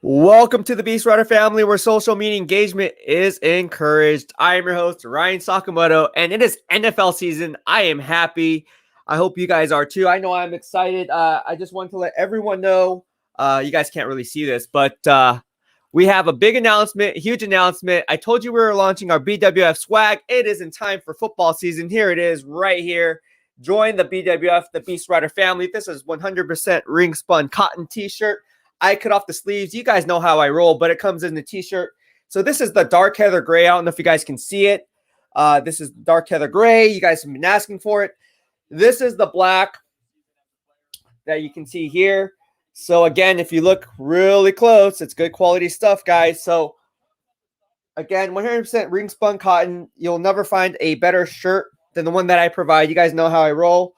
Welcome to the BEASTwriter family, where social media engagement is encouraged. I am your host, Ryan Sakamoto, and it is NFL season. I am happy. I hope you guys are too. I know I'm excited. I just want to let everyone know, you guys can't really see this, but we have a big announcement, a huge announcement. I told you we were launching our BWF swag. It is in time for football season. Here it is right here. Join the BWF, the BEASTwriter family. This is 100% ring spun cotton t-shirt. I cut off the sleeves. You guys know how I roll, but it comes in the t-shirt. So this is the dark heather gray. I don't know if you guys can see it. This is dark heather gray. You guys have been asking for it. This is the black that you can see here. So again, if you look really close, it's good quality stuff, guys. So again, 100% ring spun cotton. You'll never find a better shirt than the one that I provide. You guys know how I roll.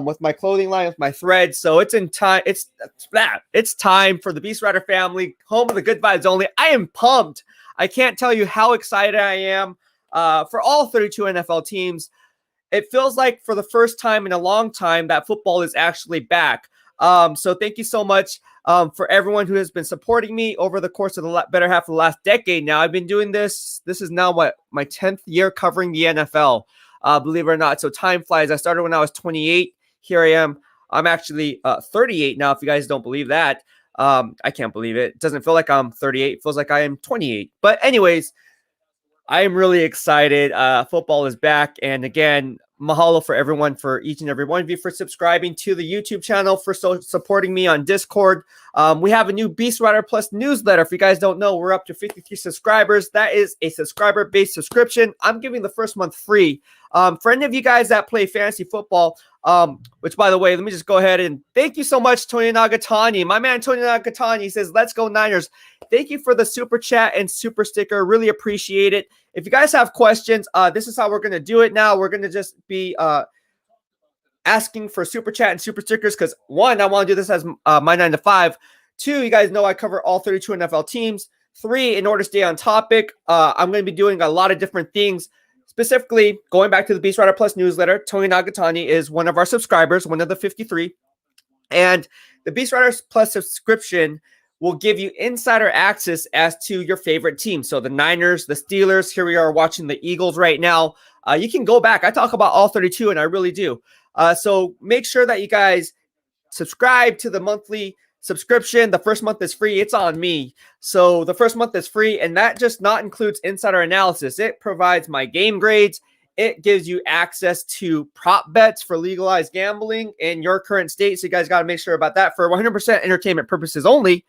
With my clothing line, with my threads. So it's in time. It's time for the BEASTwriter family, home of the good vibes only. I am pumped. I can't tell you how excited I am for all 32 NFL teams. It feels like for the first time in a long time that football is actually back. So thank you so much for everyone who has been supporting me over the course of the better half of the last decade. Now I've been doing this. This is now my 10th year covering the NFL. Believe it or not. So time flies. I started when I was 28. Here I am. I'm actually 38 now, if you guys don't believe that. I can't believe it. It doesn't feel like I'm 38. It feels like I am 28. But anyways, I am really excited. Football is back. And again, mahalo for everyone, for each and every one of you, for subscribing to the YouTube channel, for supporting me on Discord. We have a new BEASTwriter Plus newsletter. If you guys don't know, we're up to 53 subscribers. That is a subscriber-based subscription. I'm giving the first month free. For any of you guys that play fantasy football, which, by the way, let me just go ahead and thank you so much, Tony Nagatani. My man, Tony Nagatani, says, let's go Niners. Thank you for the super chat and super sticker. Really appreciate it. If you guys have questions, this is how we're going to do it now. We're going to just be asking for super chat and super stickers because, one, I want to do this as my 9 to 5. 2, you guys know I cover all 32 NFL teams. 3, in order to stay on topic, I'm going to be doing a lot of different things. Specifically, going back to the BEASTwriter Plus newsletter, Tony Nagatani is one of our subscribers, one of the 53. And the BEASTwriter Plus subscription will give you insider access as to your favorite team. So the Niners, the Steelers, here we are watching the Eagles right now. You can go back. I talk about all 32, and I really do. So make sure that you guys subscribe to the monthly subscription. The first month is free. It's on me. So the first month is free, and that just not includes insider analysis. It provides my game grades. It gives you access to prop bets for legalized gambling in your current state. So you guys got to make sure about that for 100% entertainment purposes only.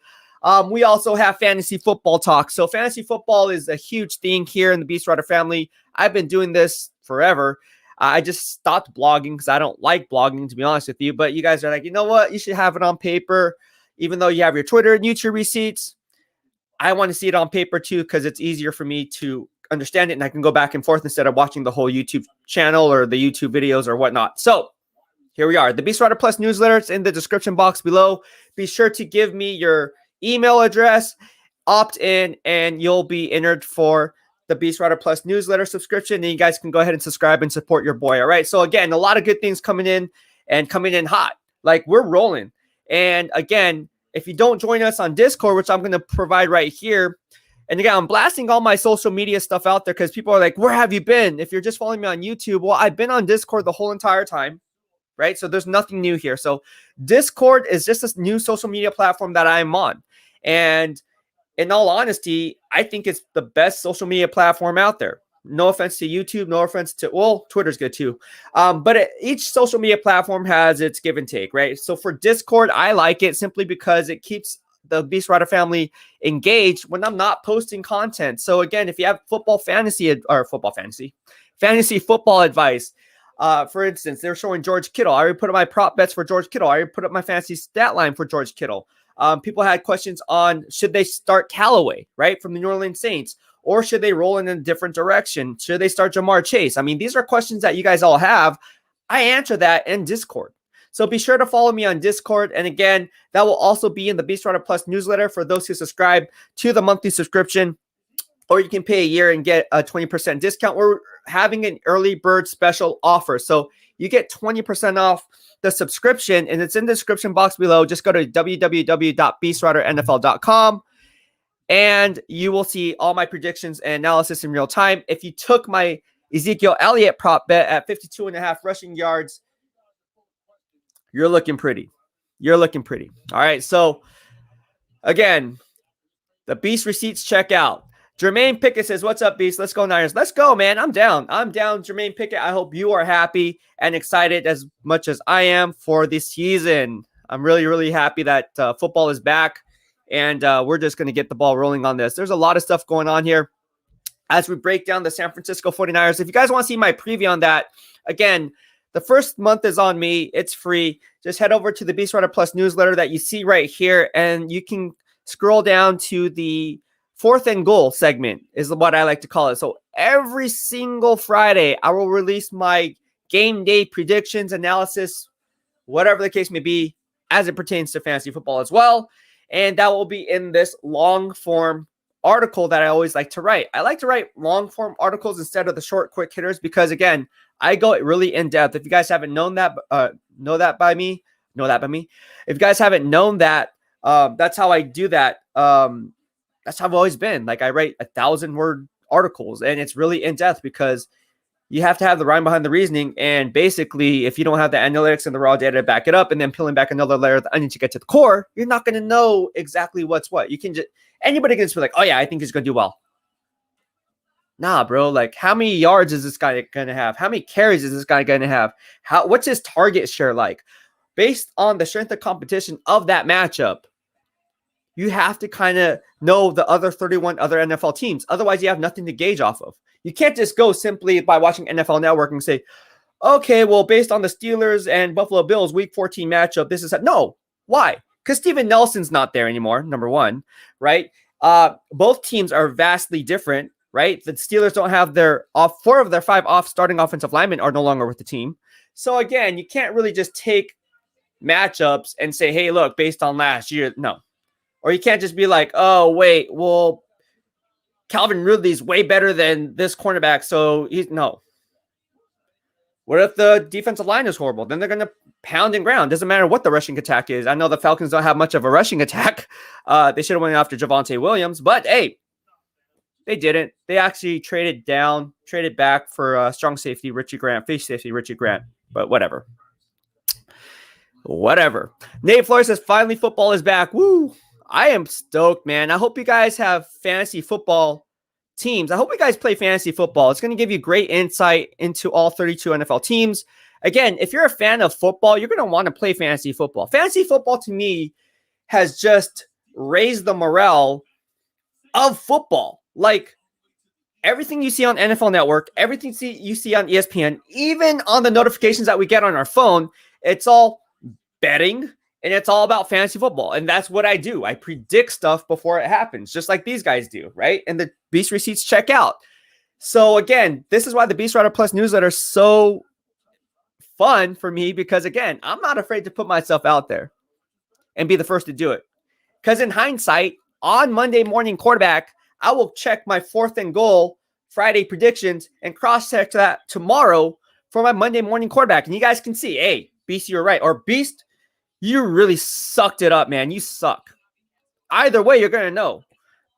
We also have fantasy football talk. So fantasy football is a huge thing here in the BEASTwriter family. I've been doing this forever. I just stopped blogging because I don't like blogging, to be honest with you. But you guys are like, you know what? You should have it on paper. Even though you have your Twitter and YouTube receipts, I want to see it on paper too because it's easier for me to understand it and I can go back and forth instead of watching the whole YouTube channel or the YouTube videos or whatnot. So here we are. The BEASTwriter Plus newsletter is in the description box below. Be sure to give me your email address, opt in, and you'll be entered for the BEASTwriter Plus newsletter subscription. And you guys can go ahead and subscribe and support your boy. All right. So again, a lot of good things coming in and coming in hot. Like we're rolling. And again, if you don't join us on Discord, which I'm going to provide right here, and again, I'm blasting all my social media stuff out there because people are like, where have you been? If you're just following me on YouTube, well, I've been on Discord the whole entire time, right? So there's nothing new here. So Discord is just a new social media platform that I'm on. And in all honesty, I think it's the best social media platform out there. No offense to YouTube, no offense to, well, Twitter's good too. But each social media platform has its give and take, right? So for Discord, I like it simply because it keeps the BEASTwriter family engaged when I'm not posting content. So again, if you have fantasy football advice, for instance, they're showing George Kittle. I already put up my prop bets for George Kittle. I already put up my fantasy stat line for George Kittle. People had questions on should they start Callaway, right, from the New Orleans Saints, or should they roll in a different direction? Should they start Jamar Chase? I mean, these are questions that you guys all have. I answer that in Discord. So be sure to follow me on Discord. And again, that will also be in the BEASTwriter Plus newsletter for those who subscribe to the monthly subscription. Or you can pay a year and get a 20% discount. We're having an early bird special offer. So you get 20% off the subscription, and it's in the description box below. Just go to www.beastwriternfl.com and you will see all my predictions and analysis in real time. If you took my Ezekiel Elliott prop bet at 52.5 rushing yards, you're looking pretty. You're looking pretty. All right. So again, the Beast receipts check out. Jermaine Pickett says, what's up, Beast? Let's go, Niners. Let's go, man. I'm down. Jermaine Pickett. I hope you are happy and excited as much as I am for this season. I'm really, really happy that football is back, and we're just going to get the ball rolling on this. There's a lot of stuff going on here as we break down the San Francisco 49ers. If you guys want to see my preview on that, again, the first month is on me. It's free. Just head over to the BEASTwriter Plus newsletter that you see right here, and you can scroll down to the 4th and goal segment is what I like to call it. So every single Friday, I will release my game day predictions, analysis, whatever the case may be, as it pertains to fantasy football as well. And that will be in this long form article that I always like to write. I like to write long form articles instead of the short, quick hitters because, again, I go really in depth. If you guys haven't know that by me. If you guys haven't known that, that's how I do that. That's how I've always been. Like, I write 1,000-word articles, and it's really in depth because you have to have the rhyme behind the reasoning. And basically, if you don't have the analytics and the raw data to back it up, and then peeling back another layer of the onion to get to the core, you're not going to know exactly what's what. You can just, anybody can just be like, oh yeah, I think he's going to do well. Nah, bro. Like, how many yards is this guy going to have? How many carries is this guy going to have? What's his target share like? Based on the strength of competition of that matchup, you have to kind of know the other 31 other NFL teams. Otherwise, you have nothing to gauge off of. You can't just go simply by watching NFL Network and say, okay, well, based on the Steelers and Buffalo Bills Week 14 matchup, this is no. Why? Because Steven Nelson's not there anymore, number one, right? Both teams are vastly different, right? The Steelers don't have their 4 of their 5 starting offensive linemen are no longer with the team. So again, you can't really just take matchups and say, hey, look, based on last year, no. Or you can't just be like, oh, wait, well, Calvin Ridley's way better than this cornerback, so no. What if the defensive line is horrible? Then they're going to pound and ground. Doesn't matter what the rushing attack is. I know the Falcons don't have much of a rushing attack. They should have went after Javonte Williams, but hey, they didn't. They actually traded back for strong safety Richie Grant, face safety Richie Grant, but whatever. Nate Flores says, finally football is back. Woo! I am stoked, man. I hope you guys have fantasy football teams. I hope you guys play fantasy football. It's going to give you great insight into all 32 NFL teams. Again, if you're a fan of football, you're going to want to play fantasy football. Fantasy football, to me, has just raised the morale of football. Like, everything you see on NFL Network, everything you see on ESPN, even on the notifications that we get on our phone, it's all betting. And it's all about fantasy football. And that's what I do. I predict stuff before it happens, just like these guys do, right? And the Beast receipts check out. So again, this is why the BEASTwriter Plus newsletter is so fun for me because, again, I'm not afraid to put myself out there and be the first to do it. Because in hindsight, on Monday morning quarterback, I will check my 4th and goal Friday predictions and cross-check that tomorrow for my Monday morning quarterback. And you guys can see, hey, Beast, you're right. Or Beast, you really sucked it up, man. You suck. Either way, you're going to know.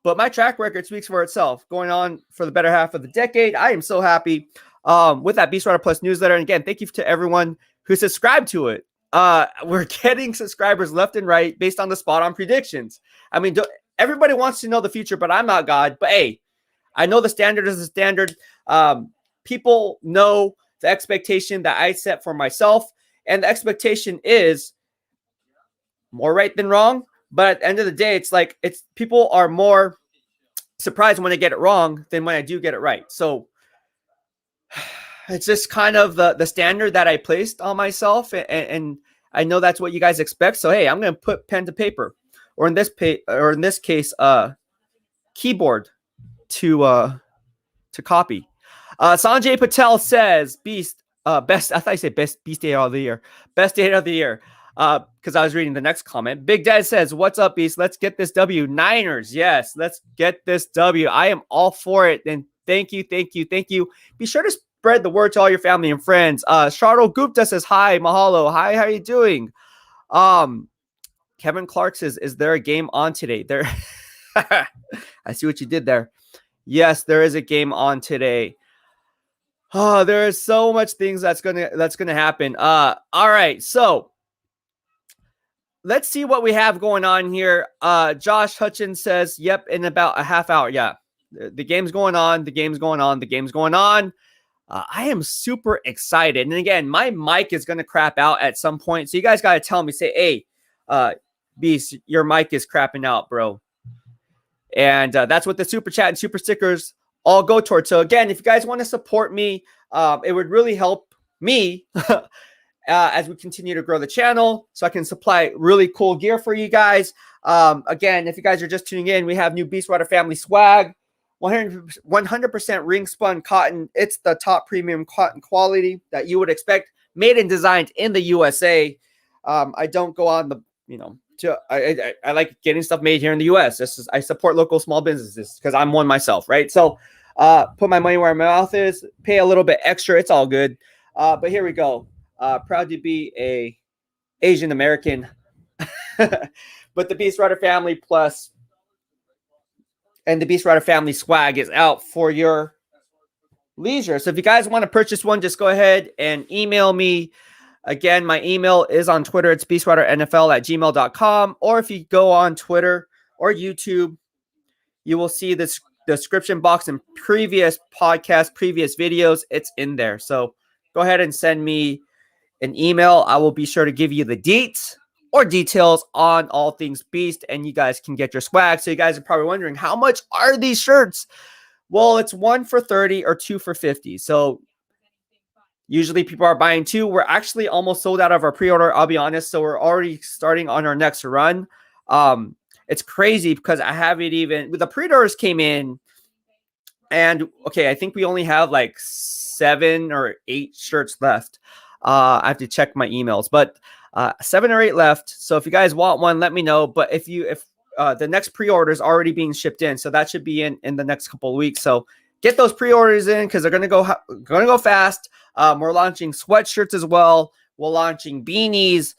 But my track record speaks for itself. Going on for the better half of the decade, I am so happy with that BEASTwriter Plus newsletter. And again, thank you to everyone who subscribed to it. We're getting subscribers left and right based on the spot-on predictions. I mean, everybody wants to know the future, but I'm not God. But hey, I know the standard is the standard. People know the expectation that I set for myself. And the expectation is more right than wrong, but at the end of the day, it's people are more surprised when I get it wrong than when I do get it right. So it's just kind of the standard that I placed on myself, and I know that's what you guys expect. So hey, I'm going to put pen to paper, or in this case, keyboard to copy. Sanjay Patel says, Beast, best. I thought I said best Beast data of the year. Best data of the year. Because I was reading the next comment. Big Dad says, what's up, Beast? Let's get this W. Niners. Yes, let's get this W. I am all for it. And thank you. Be sure to spread the word to all your family and friends. Charlo Gupta says, hi, Mahalo. Hi, how are you doing? Kevin Clark says, is there a game on today? I see what you did there. Yes, there is a game on today. Oh, there is so much things that's gonna happen. All right, so let's see what we have going on here. Josh Hutchins says, "Yep, in about a half hour." Yeah, the game's going on. The game's going on. The game's going on. I am super excited. And again, my mic is gonna crap out at some point, so you guys gotta tell me. Say, "Hey, Beast, your mic is crapping out, bro." And that's what the super chat and super stickers all go towards. So again, if you guys want to support me, it would really help me as we continue to grow the channel, so I can supply really cool gear for you guys. Again, if you guys are just tuning in, we have new BEASTwriter family swag, 100% ring spun cotton. It's the top premium cotton quality that you would expect, made and designed in the USA. I don't go on the, I like getting stuff made here in the US. I support local small businesses because I'm one myself, right? So put my money where my mouth is, pay a little bit extra. It's all good. But here we go. Proud to be a Asian American. But the BEASTwriter family plus and the BEASTwriter family swag is out for your leisure. So if you guys want to purchase one, just go ahead and email me. Again, my email is on Twitter. It's beastwriternfl@gmail.com. Or if you go on Twitter or YouTube, you will see this description box in previous podcasts, previous videos. It's in there. So go ahead and send me an email. I will be sure to give you the deets or details on all things Beast, and you guys can get your swag. So you guys are probably wondering, how much are these shirts? Well, it's 1 for 30 or 2 for 50. So usually people are buying 2. We're actually almost sold out of our pre-order, I'll be honest. So we're already starting on our next run. It's crazy because I haven't even, the pre-orders came in, and okay, I think we only have like 7 or 8 shirts left. I have to check my emails, but 7 or 8 left. So if you guys want one, let me know. But if the next pre-order is already being shipped in, so that should be in the next couple of weeks. So get those pre-orders in because they're gonna go fast. We're launching sweatshirts as well. We're launching beanies,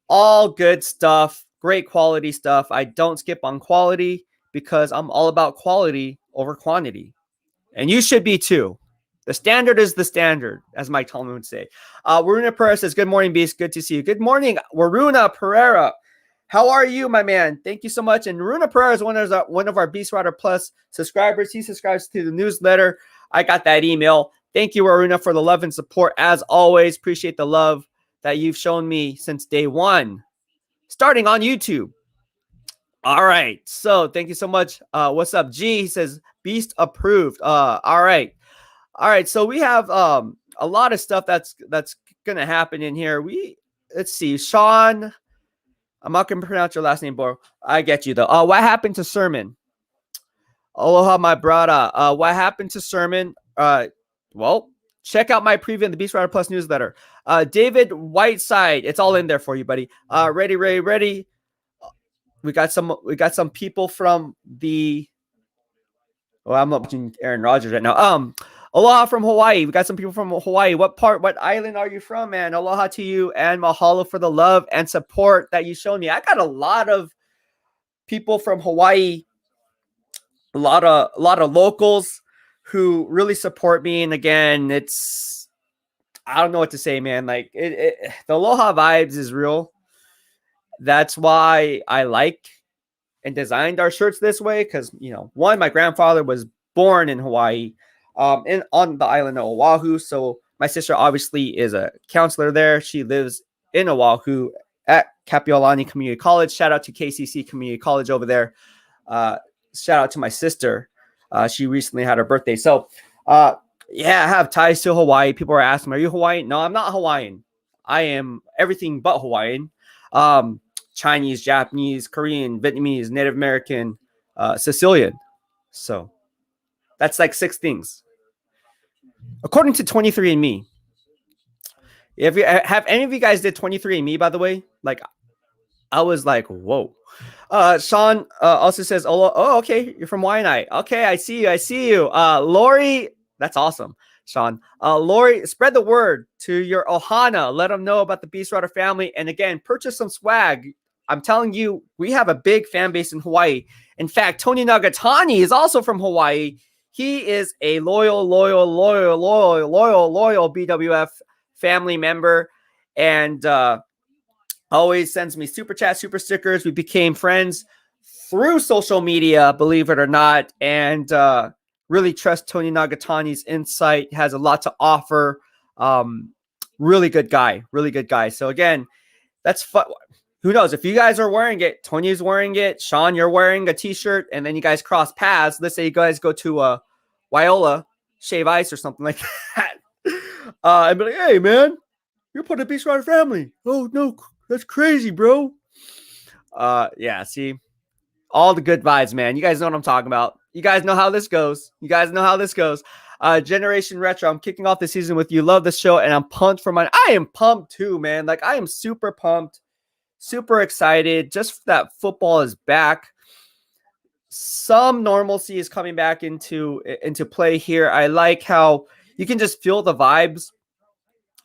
all good stuff, great quality stuff. I don't skip on quality because I'm all about quality over quantity, and you should be too. The standard is the standard, as Mike Tolman would say. Waruna Pereira says, "Good morning, Beast. Good to see you." Good morning, Waruna Pereira. How are you, my man? Thank you so much. And Waruna Pereira is one of our BEASTwriter Plus subscribers. He subscribes to the newsletter. I got that email. Thank you, Waruna, for the love and support. As always, appreciate the love that you've shown me since day one, starting on YouTube. All right. So thank you so much. What's up, G? He says, Beast approved. All right. All right, so we have a lot of stuff that's gonna happen in here. Let's see, Sean. I'm not gonna pronounce your last name, bro. I get you though. What happened to Sermon? Aloha, my brother. What happened to Sermon? Well, check out my preview in the BEASTwriter Plus newsletter. David Whiteside, it's all in there for you, buddy. Ready. We got some people from the. Oh, I'm watching Aaron Rodgers right now. Aloha from Hawaii. We got some people from Hawaii. What island are you from, man? Aloha to you, and mahalo for the love and support that you showed me. I got a lot of people from Hawaii, a lot of locals who really support me. And again, I don't know what to say, man. Like the Aloha vibes is real. That's why I like and designed our shirts this way, because one, my grandfather was born in Hawaii. On the island of Oahu. So my sister obviously is a counselor there. She lives in Oahu at Kapiolani Community College. Shout out to KCC Community College over there. Shout out to my sister. She recently had her birthday. So I have ties to Hawaii. People are asking, are you Hawaiian? No, I'm not Hawaiian. I am everything but Hawaiian. Chinese, Japanese, Korean, Vietnamese, Native American, Sicilian. So that's like 6 things. According to 23andMe. If you have any of you guys did 23andMe, by the way, like I was like, whoa. Sean also says, oh, okay, you're from Waianae. Okay, I see you. Lori, that's awesome, Sean. Lori, spread the word to your Ohana. Let them know about the BEASTwriter family. And again, purchase some swag. I'm telling you, we have a big fan base in Hawaii. In fact, Tony Nagatani is also from Hawaii. He is a loyal BWF family member, and always sends me super chat, super stickers. We became friends through social media, believe it or not, and really trust Tony Nagatani's insight. Has a lot to offer. Really good guy. So again, that's fun. Who knows? If you guys are wearing it, Tony's wearing it, Sean, you're wearing a t-shirt, and then you guys cross paths. Let's say you guys go to Wyola, shave ice or something like that. And be like, hey, man, you're part of the BEASTwriter family. Oh, no, that's crazy, bro. Yeah, see, all the good vibes, man. You guys know what I'm talking about. You guys know how this goes. Generation Retro, I'm kicking off the season with you. Love the show, and I'm pumped for mine. I am pumped too, man. Like, I am super pumped, super excited. Just that football is back. Some normalcy is coming back into play here. I like how you can just feel the vibes.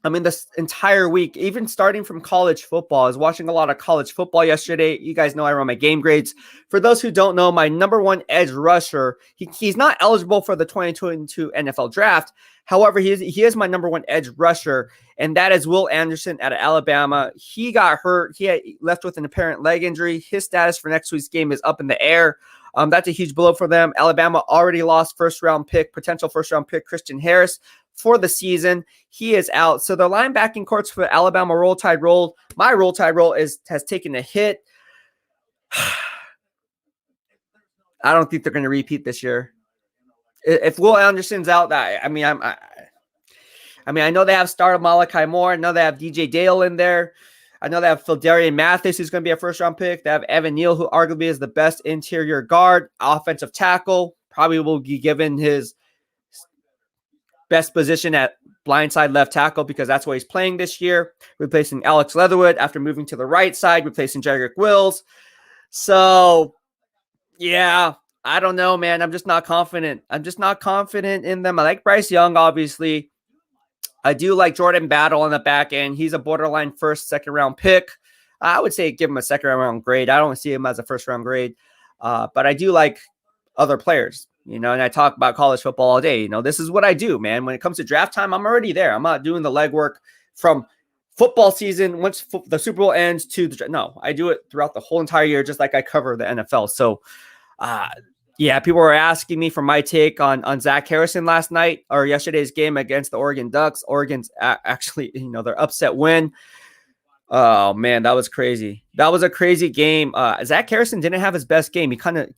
I mean, this entire week, even starting from college football, I was watching a lot of college football yesterday. You guys know I run my game grades. For those who don't know, my number one edge rusher, he's not eligible for the 2022 NFL draft. However, he is my number one edge rusher, and that is Will Anderson out of Alabama. He got hurt. He left with an apparent leg injury. His status for next week's game is up in the air. That's a huge blow for them. Alabama already lost potential first-round pick Christian Harris for the season. He is out. So the linebacking courts for Alabama Roll Tide Roll. My Roll Tide Roll has taken a hit. I don't think they're going to repeat this year. If Will Anderson's out, I know they have started Malachi Moore. I know they have DJ Dale in there. I know they have Phildarian Mathis, who's going to be a first-round pick. They have Evan Neal, who arguably is the best interior guard, offensive tackle. Probably will be given his best position at blindside left tackle because that's what he's playing this year, replacing Alex Leatherwood after moving to the right side, replacing Jedrick Wills. So, yeah, I don't know, man. I'm just not confident. In them. I like Bryce Young, obviously. I do like Jordan Battle on the back end. He's a borderline second round pick. I would say give him a second round grade. I don't see him as a first round grade, but I do like other players, and I talk about college football all day. This is what I do, man. When it comes to draft time, I'm already there. I'm not doing the legwork from football season once the Super Bowl ends to no, I do it throughout the whole entire year, just like I cover the NFL. So, yeah, people were asking me for my take on Zach Harrison last night or yesterday's game against the Oregon Ducks. Oregon's actually, their upset win. Oh man, that was crazy. That was a crazy game. Zach Harrison didn't have his best game. He kind of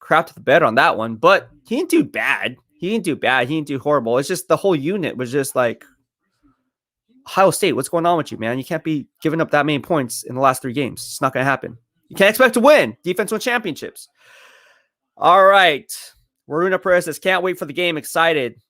crapped the bed on that one, but he didn't do bad. He didn't do horrible. It's just the whole unit was just like, Ohio State, what's going on with you, man? You can't be giving up that many points in the last 3 games. It's not going to happen. You can't expect to win. Defense wins championships. All right. Waruna Perez says, can't wait for the game. Excited.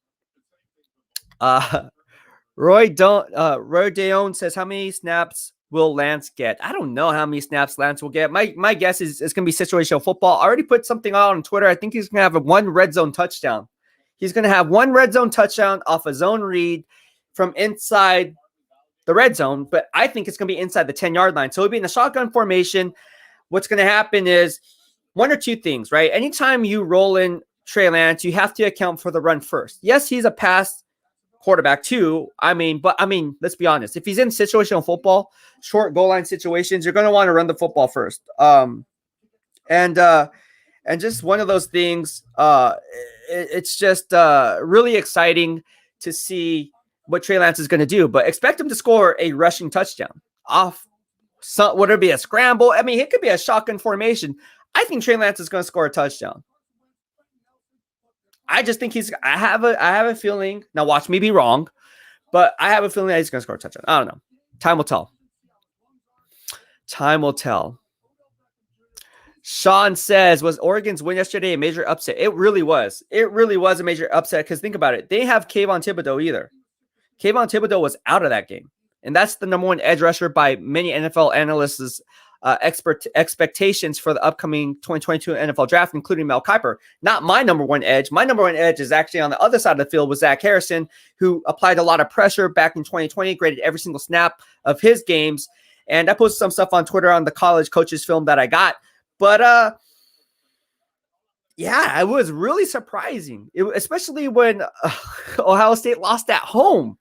Roy Deon says, how many snaps will Lance get? I don't know how many snaps Lance will get. My guess is it's going to be situational football. I already put something out on Twitter. I think he's going to have one red zone touchdown. He's going to have one red zone touchdown off a zone read from inside the red zone, but I think it's going to be inside the 10-yard line. So it'll be in a shotgun formation. What's going to happen is one or two things, right? Anytime you roll in Trey Lance, you have to account for the run first. Yes, he's a pass quarterback too. But let's be honest. If he's in situational football, short goal line situations, you're going to want to run the football first. And just one of those things, it's just really exciting to see what Trey Lance is going to do, but expect him to score a rushing touchdown off. Would it be a scramble? It could be a shotgun formation. I think Trey Lance is going to score a touchdown. I just think I have a feeling. Now watch me be wrong, but I have a feeling that he's going to score a touchdown. I don't know. Time will tell. Sean says, was Oregon's win yesterday a major upset? It really was. It really was a major upset because think about it. They didn't have Kayvon Thibodeau either. Kayvon Thibodeau was out of that game. And that's the number one edge rusher by many NFL analysts' expectations for the upcoming 2022 NFL draft, including Mel Kiper. Not my number one edge. My number one edge is actually on the other side of the field with Zach Harrison, who applied a lot of pressure back in 2020, graded every single snap of his games. And I posted some stuff on Twitter on the college coaches film that I got. But yeah, it was really surprising, especially when Ohio State lost at home.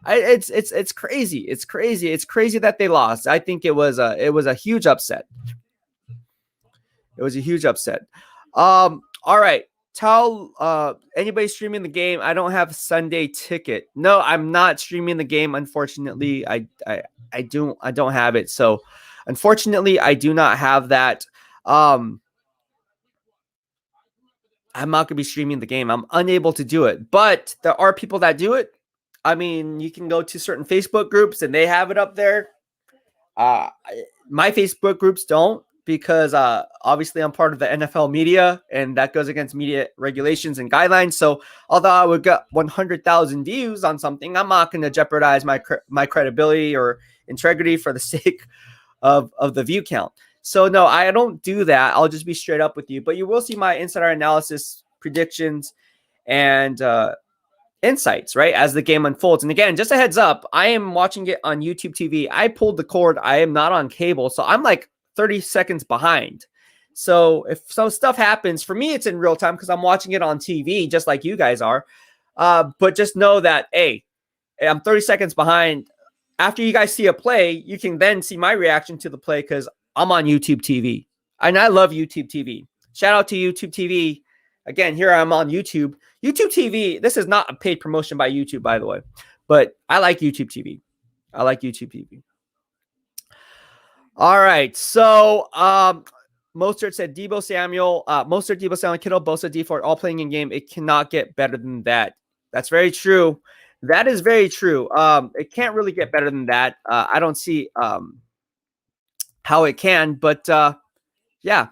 It's crazy. It's crazy. It's crazy that they lost. I think it was a huge upset. It was a huge upset. All right. Tell anybody streaming the game, I don't have Sunday ticket. No, I'm not streaming the game. Unfortunately, I don't have it. So unfortunately, I do not have that. I'm not gonna be streaming the game. I'm unable to do it. But there are people that do it. I mean, you can go to certain Facebook groups and they have it up there. My Facebook groups don't, because obviously I'm part of the NFL media, and that goes against media regulations and guidelines. So although I would get 100,000 views on something, I'm not going to jeopardize my credibility or integrity for the sake of the view count. So no, I don't do that. I'll just be straight up with you. But you will see my insider analysis, predictions, and insights, right, as the game unfolds. And again, just a heads up, I am watching it on YouTube TV. I pulled the cord. I am not on cable, so I'm like 30 seconds behind. So if some stuff happens, for me, it's in real time because I'm watching it on TV, just like you guys are. But just know that, hey, I'm 30 seconds behind. After you guys see a play, you can then see my reaction to the play because I'm on YouTube TV. And I love YouTube TV. Shout out to YouTube TV. Again, here I'm on YouTube. YouTube TV, this is not a paid promotion by YouTube, by the way. But I like YouTube TV. I like YouTube TV. All right. So Mostert said Debo Samuel, Kittle, Bosa, D Ford, all playing in game. It cannot get better than that. That's very true. That is very true. It can't really get better than that. I don't see how it can, but yeah.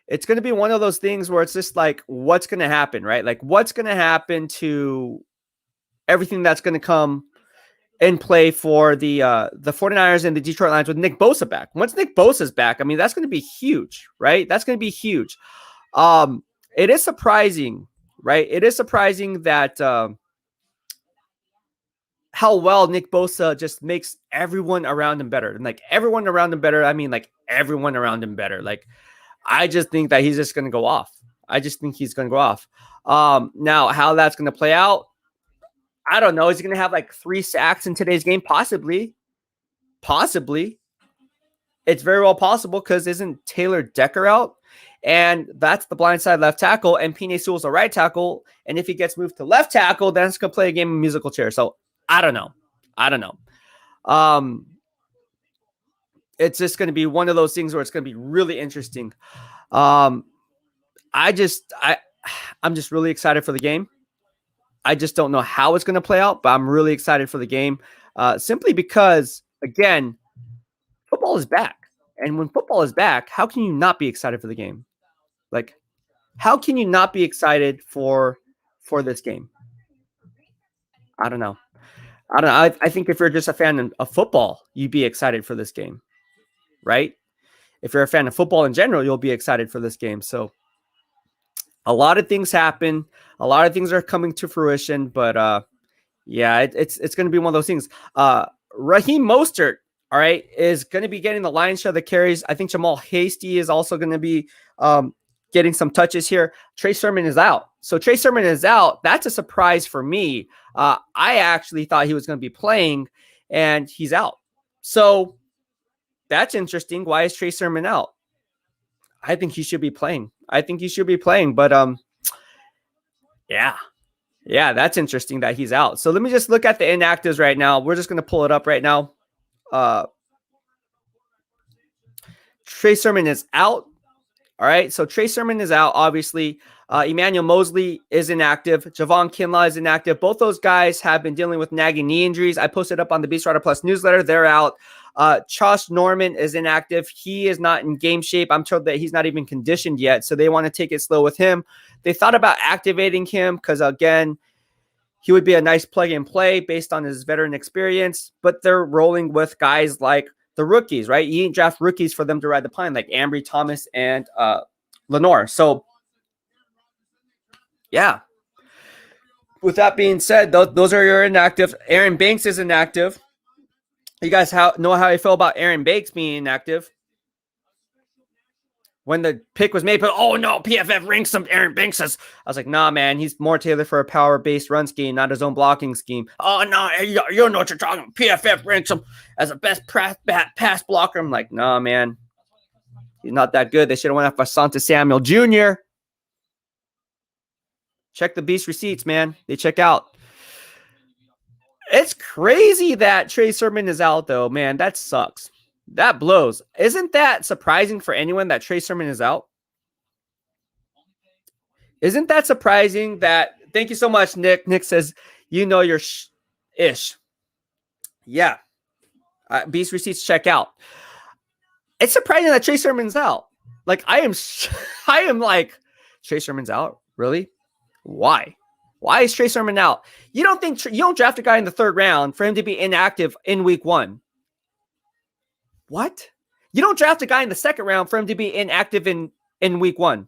It's going to be one of those things where it's just like, what's going to happen, right? Like, what's going to happen to everything that's going to come in play for the 49ers and the Detroit Lions with Nick Bosa back. Once Nick Bosa's back, I mean, that's going to be huge, right? That's going to be huge. It is surprising, right? It is surprising that how well Nick Bosa just makes everyone around him better. And like everyone around him better, I mean like everyone around him better. Like I just think that he's just going to go off. I just think he's going to go off. Now, how that's going to play out, I don't know. Is he going to have like 3 sacks in today's game? Possibly. It's very well possible because isn't Taylor Decker out? And that's the blindside left tackle. And Penei Sewell's the right tackle. And if he gets moved to left tackle, then it's going to play a game of musical chairs. So I don't know. It's just going to be one of those things where it's going to be really interesting. I'm just really excited for the game. I just don't know how it's going to play out, but I'm really excited for the game simply because, again, football is back. And when football is back, how can you not be excited for the game? Like, how can you not be excited for this game? I don't know. I think if you're just a fan of football, you'd be excited for this game, right? If you're a fan of football in general, you'll be excited for this game. So a lot of things happen. A lot of things are coming to fruition, but yeah, it's going to be one of those things. Raheem Mostert, all right, is going to be getting the lion's share of the carries. I think Jamal Hasty is also going to be getting some touches here. Trey Sermon is out. So Trey Sermon is out. That's a surprise for me. I actually thought he was going to be playing, and he's out. So that's interesting. Why is Trey Sermon out? I think he should be playing. But yeah, that's interesting that he's out. So let me just look at the inactives right now. We're just going to pull it up right now. Trey Sermon is out. All right, so Trey Sermon is out, obviously. Emmanuel Mosley is inactive. Javon Kinlaw is inactive. Both those guys have been dealing with nagging knee injuries. I posted up on the BEASTwriter Plus newsletter. They're out. Josh Norman is inactive. He is not in game shape. I'm told that he's not even conditioned yet, so they want to take it slow with him. They thought about activating him because, again, he would be a nice plug and play based on his veteran experience, but they're rolling with guys like the rookies, right? You didn't draft rookies for them to ride the pine, like Ambry Thomas and Lenore. So, yeah. With that being said, those are your inactive. Aaron Banks is inactive. You guys know how I feel about Aaron Banks being inactive when the pick was made, but oh no, PFF ranks some Aaron Banks as. I was like, nah, man, he's more tailored for a power-based run scheme, not his own blocking scheme. Oh no, you don't know what you're talking about. PFF ranks him as a best pass blocker. I'm like, nah, man, he's not that good. They should have went after Asante Samuel Jr. Check the Beast receipts, man. They check out. It's crazy that Trey Sermon is out, though, man. That sucks. That blows. Isn't that surprising for anyone that Trey Sermon is out? Isn't that surprising that? Thank you so much, Nick. Nick says, you know your ish. Yeah. Beast receipts check out. It's surprising that Trey Sermon's out. Like, I am like, Trey Sermon's out? Really? Why? Why is Trey Sermon out? You don't draft a guy in the 3rd round for him to be inactive in week 1. What? You don't draft a guy in the 2nd round for him to be inactive in week 1.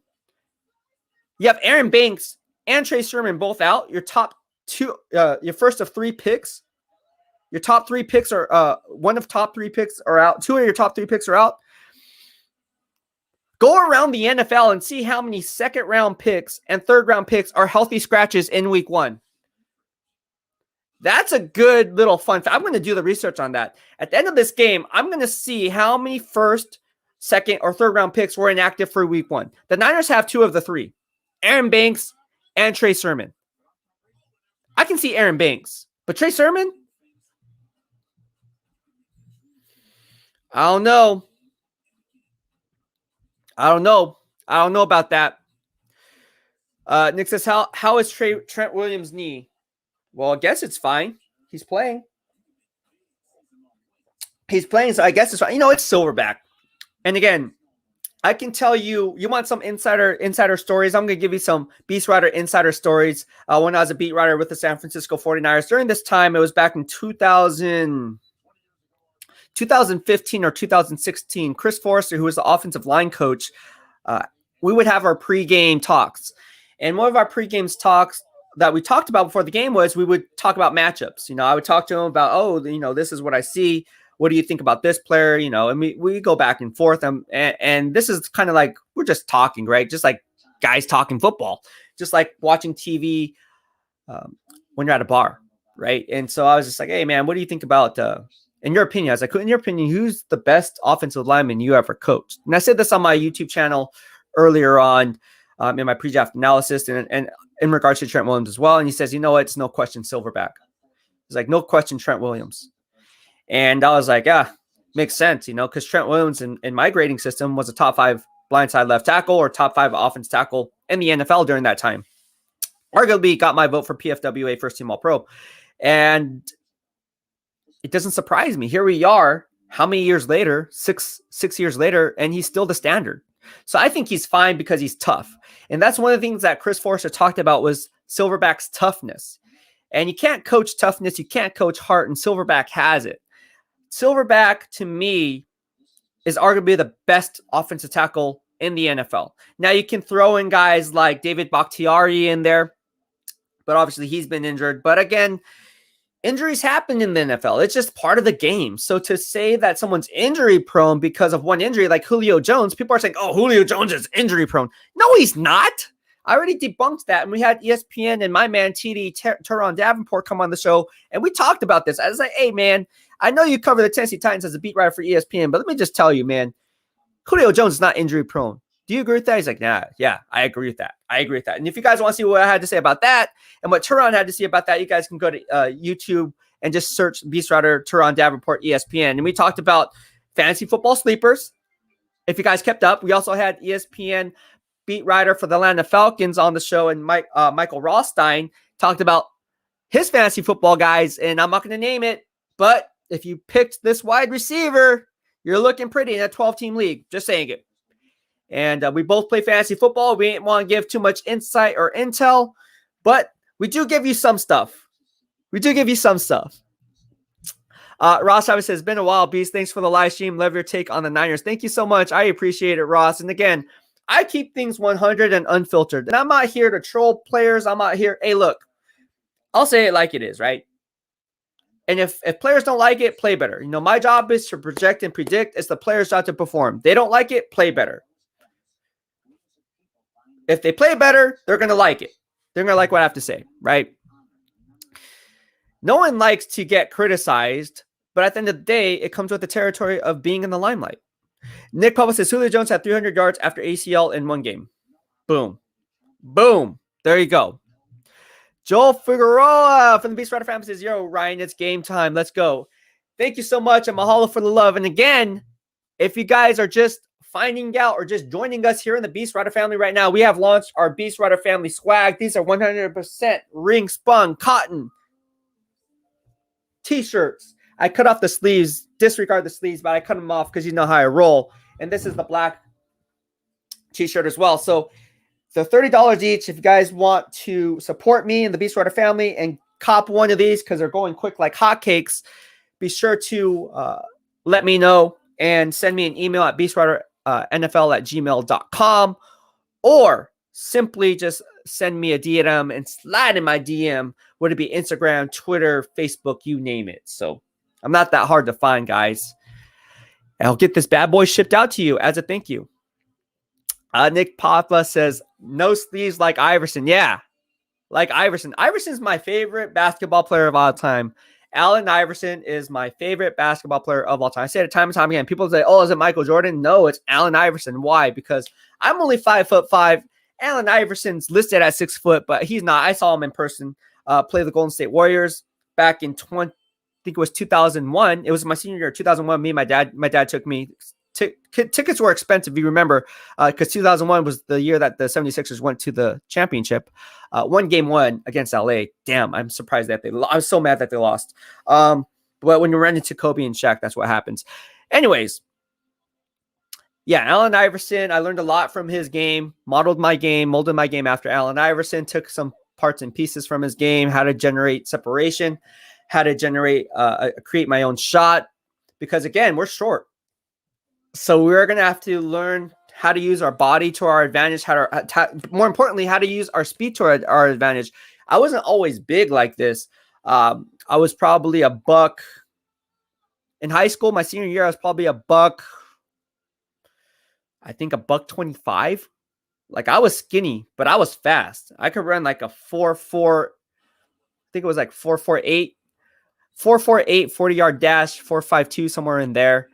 You have Aaron Banks and Trey Sermon both out. Your top 2, your first of 3 picks. Your top 3 picks are one of top 3 picks are out. 2 of your top 3 picks are out. Go around the NFL and see how many 2nd round picks and 3rd round picks are healthy scratches in week 1. That's a good little fun fact. I'm going to do the research on that. At the end of this game, I'm going to see how many 1st, 2nd, or 3rd round picks were inactive for week 1. The Niners have 2 of the 3. Aaron Banks and Trey Sermon. I can see Aaron Banks, but Trey Sermon? I don't know. I don't know about that. Nick says, how is Trent Williams' knee? Well, I guess it's fine. He's playing. So I guess it's fine. It's Silverback. And again, I can tell you want some insider stories. I'm going to give you some BEASTwriter insider stories. When I was a beat writer with the San Francisco 49ers, during this time, it was back in 2015 or 2016, Chris Forrester, who was the offensive line coach, we would have our pregame talks. And one of our pregame talks that we talked about before the game was we would talk about matchups. I would talk to him about, this is what I see. What do you think about this player? And we go back and forth. And this is kind of like, we're just talking, right? Just like guys talking football, just like watching TV when you're at a bar, right? And so I was just like, hey, man, what do you think about in your opinion? I was like, in your opinion, who's the best offensive lineman you ever coached? And I said this on my YouTube channel earlier on in my pre-draft analysis and in regards to Trent Williams as well. And he says, it's no question Silverback. He's like, no question Trent Williams. And I was like, yeah, makes sense, because Trent Williams in my grading system was a top 5 blindside left tackle or top 5 offense tackle in the NFL during that time. Arguably got my vote for PFWA first team All-Pro. And it doesn't surprise me. Here we are, how many years later, six years later, and he's still the standard. So I think he's fine because he's tough. And that's one of the things that Chris Forrester talked about was Silverback's toughness. And you can't coach toughness, you can't coach heart, and Silverback has it. Silverback, to me, is arguably the best offensive tackle in the NFL. Now, you can throw in guys like David Bakhtiari in there, but obviously he's been injured. But again, injuries happen in the NFL. It's just part of the game. So to say that someone's injury prone because of one injury, like Julio Jones, people are saying, oh, Julio Jones is injury prone. No, he's not. I already debunked that. And we had ESPN and my man, TD Teron Davenport, come on the show. And we talked about this. I was like, hey, man, I know you cover the Tennessee Titans as a beat writer for ESPN, but let me just tell you, man, Julio Jones is not injury prone. Do you agree with that? He's like, nah, yeah, I agree with that. And if you guys want to see what I had to say about that and what Teron had to say about that, you guys can go to YouTube and just search BEASTwriter Teron Davenport ESPN. And we talked about fantasy football sleepers. If you guys kept up, we also had ESPN beat writer for the Atlanta Falcons on the show, and Michael Rothstein talked about his fantasy football guys. And I'm not going to name it, but if you picked this wide receiver, you're looking pretty in a 12-team league. Just saying it. And we both play fantasy football. We didn't want to give too much insight or intel, but we do give you some stuff. Ross Travis says, been a while, Beast. Thanks for the live stream. Love your take on the Niners. Thank you so much. I appreciate it, Ross. And again, I keep things 100 and unfiltered. And I'm not here to troll players. I'm not here. Hey, look, I'll say it like it is, right? And if players don't like it, play better. You know, my job is to project and predict. It's the players' job to perform. They don't like it, play better. If they play better, they're going to like it. They're going to like what I have to say, right? No one likes to get criticized, but at the end of the day, it comes with the territory of being in the limelight. Nick Papa says Julio Jones had 300 yards after ACL in one game. Boom. Boom. There you go. Joel Figueroa from the BEASTwriter family says, yo, Ryan, it's game time. Let's go. Thank you so much, and mahalo for the love. And again, if you guys are just finding out or just joining us here in the BEASTwriter family right now, we have launched our BEASTwriter family swag. These are 100% ring spun cotton t-shirts. I cut off the sleeves, disregard the sleeves, but I cut them off because you know how I roll. And this is the black t-shirt as well. So they're $30 each. If you guys want to support me and the BEASTwriter family and cop one of these because they're going quick like hotcakes, be sure to let me know and send me an email at beastwriternfl@gmail.com, or simply just send me a DM and slide in my DM. Would it be Instagram, Twitter, Facebook, you name it. So I'm not that hard to find, guys. And I'll get this bad boy shipped out to you as a thank you. Nick Papa says, no sleeves like Iverson. Yeah, like Iverson. Iverson's my favorite basketball player of all time. Allen Iverson is my favorite basketball player of all time. I say it time and time again. People say, oh, is it Michael Jordan? No, it's Allen Iverson. Why? Because I'm only 5'5". Allen Iverson's listed at 6 foot, but he's not. I saw him in person play the Golden State Warriors back in I think it was 2001. It was my senior year, 2001. Me and my dad took me. Tickets were expensive, you remember, because 2001 was the year that the 76ers went to the championship. One game won against LA. Damn, I'm surprised that I was so mad that they lost. But when you run into Kobe and Shaq, that's what happens. Anyways, yeah, Allen Iverson, I learned a lot from his game, molded my game after Allen Iverson, took some parts and pieces from his game, how to generate separation, how to create my own shot, because again, we're short. So we're going to have to learn how to use our body to our advantage, more importantly, how to use our speed to our advantage. I wasn't always big like this. I was probably a buck. In high school, my senior year, I was probably a buck 25. Like, I was skinny, but I was fast. I could run like a 4.4, I think it was like 4.48, 40-yard dash, 4.52, somewhere in there.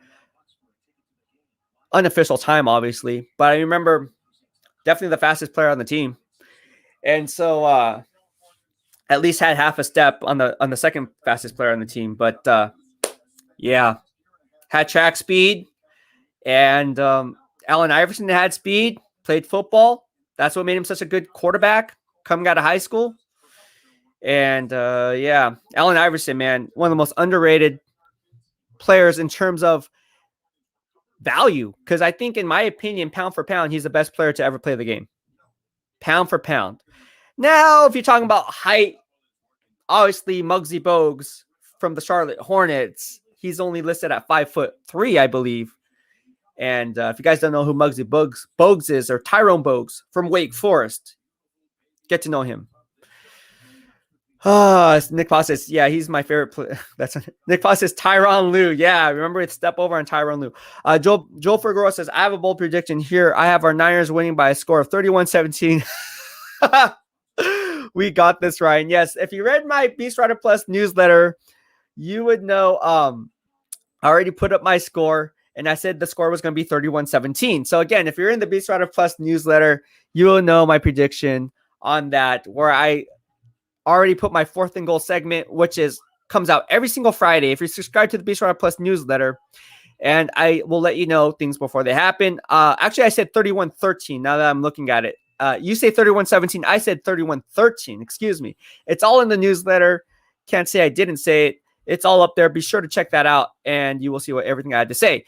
Unofficial time, obviously, but I remember definitely the fastest player on the team, and so at least had half a step on the second fastest player on the team. But yeah, had track speed, and Allen Iverson had speed, played football. That's what made him such a good quarterback coming out of high school. And yeah, Allen Iverson, man, one of the most underrated players in terms of value, because I think, in my opinion, pound for pound, he's the best player to ever play the game. Pound for pound. Now, if you're talking about height, obviously Muggsy Bogues from the Charlotte Hornets, he's only listed at 5'3", I believe. And if you guys don't know who Muggsy Bogues is, or Tyrone Bogues from Wake Forest, get to know him. Nick Foss says, yeah, he's my favorite player. That's Nick Foss says Tyronn Lue. Yeah, remember it. Step over on Tyronn Lue. Joel Figueroa says, I have a bold prediction here. I have our Niners winning by a score of 31-17. We got this, Ryan. Yes, if you read my BEASTwriter Plus newsletter, you would know I already put up my score, and I said the score was going to be 31-17. So again, if you're in the BEASTwriter Plus newsletter, you will know my prediction on that, where I already put my fourth and goal segment, which comes out every single Friday. If you're subscribed to the BEASTwriter Plus newsletter, and I will let you know things before they happen. Actually, I said 31-13 now that I'm looking at it. You say 31-17. I said 31-13. Excuse me. It's all in the newsletter. Can't say I didn't say it. It's all up there. Be sure to check that out, and you will see everything I had to say.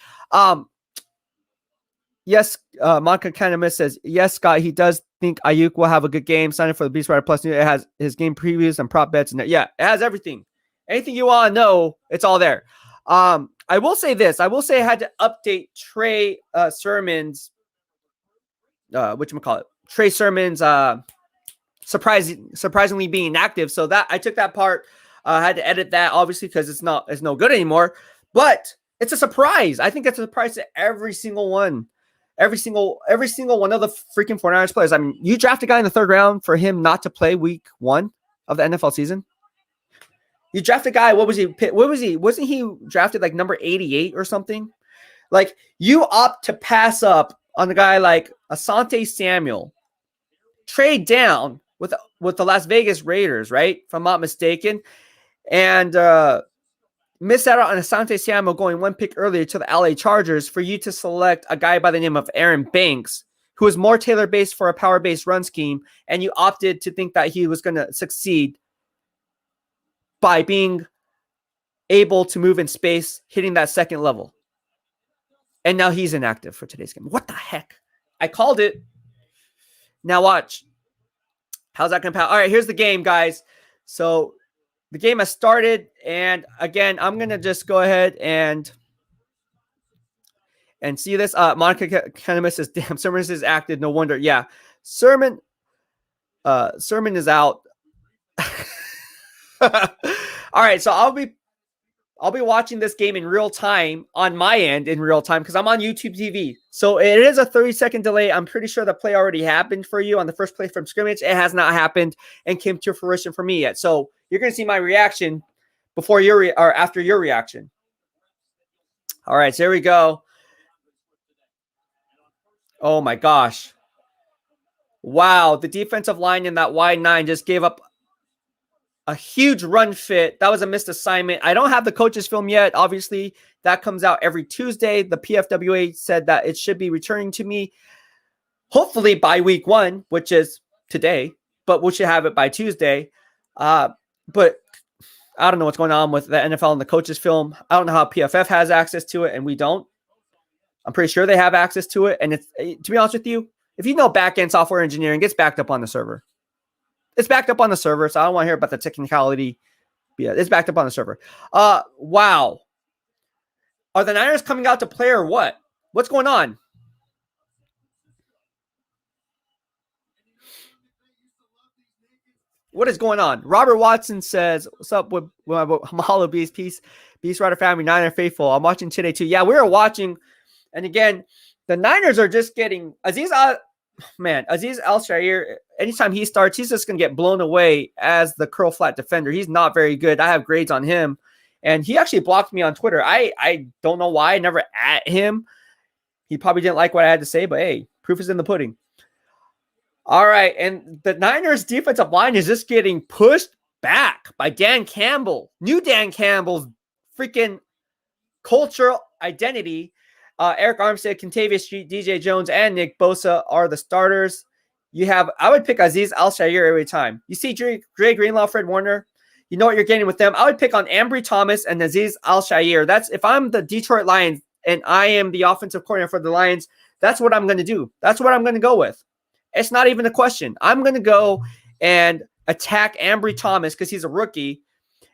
Yes, Monica Kanema says, yes, Scott, he does think Ayuk will have a good game. Sign up for the BEASTwriter Plus. It has his game previews and prop bets. And yeah, it has everything. Anything you want to know, it's all there. I will say this. I will say I had to update Trey Sermon's, Trey Sermon's surprisingly being active. So that I took that part I had to edit that obviously because it's no good anymore. But it's a surprise. I think it's a surprise to every single one. Every single one of the freaking 49ers players. I mean, you draft a guy in the 3rd round for him not to play week 1 of the NFL season. You draft a guy, what was he? Wasn't he drafted like number 88 or something? Like, you opt to pass up on a guy like Asante Samuel, trade down with the Las Vegas Raiders, right? If I'm not mistaken. And miss out on Asante Samuel going 1 pick earlier to the LA Chargers for you to select a guy by the name of Aaron Banks, who is more tailor-based for a power-based run scheme, and you opted to think that he was going to succeed by being able to move in space, hitting that 2nd level. And now he's inactive for today's game. What the heck? I called it. Now watch. How's that going to pass? All right, here's the game, guys. So the game has started, and again, I'm going to just go ahead and see this. Monica Cannabis says, damn, Sermon is active. No wonder. Yeah. Sermon is out. All right, so I'll be watching this game in real time on my end in real time because I'm on YouTube TV. So it is a 30-second delay. I'm pretty sure the play already happened for you on the first play from scrimmage. It has not happened and came to fruition for me yet. So you're going to see my reaction before or after your reaction. All right, so here we go. Oh my gosh. Wow, the defensive line in that wide 9 just gave up a huge run fit. That was a missed assignment. I don't have the coach's film yet. Obviously, that comes out every Tuesday. The PFWA said that it should be returning to me hopefully by week 1, which is today, but we should have it by Tuesday. But I don't know what's going on with the NFL and the coach's film. I don't know how PFF has access to it and we don't. I'm pretty sure they have access to it. And it's, to be honest with you, if you know back-end software engineering, it's backed up on the server. It's backed up on the server, so I don't want to hear about the technicality. Yeah, it's backed up on the server. Wow. Are the Niners coming out to play or what? What's going on? What is going on? Robert Watson says, what's up with my Mahalo BEASTwriter family, Niner faithful. I'm watching today too. Yeah, we were watching. And again, the Niners are just getting Aziz Al-Shaair, anytime he starts, he's just going to get blown away as the curl flat defender. He's not very good. I have grades on him. And he actually blocked me on Twitter. I don't know why. I never at him. He probably didn't like what I had to say, but hey, proof is in the pudding. All right. And the Niners defensive line is just getting pushed back by Dan Campbell. New Dan Campbell's freaking cultural identity. Eric Armstead, Contavious Street, DJ Jones, and Nick Bosa are the starters. I would pick Aziz Al-Shaair every time. You see Dre Greenlaw, Fred Warner, you know what you're getting with them. I would pick on Ambry Thomas and Aziz Al-Shaair. That's if I'm the Detroit Lions and I am the offensive coordinator for the Lions, that's what I'm going to do. That's what I'm going to go with. It's not even a question. I'm going to go and attack Ambry Thomas because he's a rookie.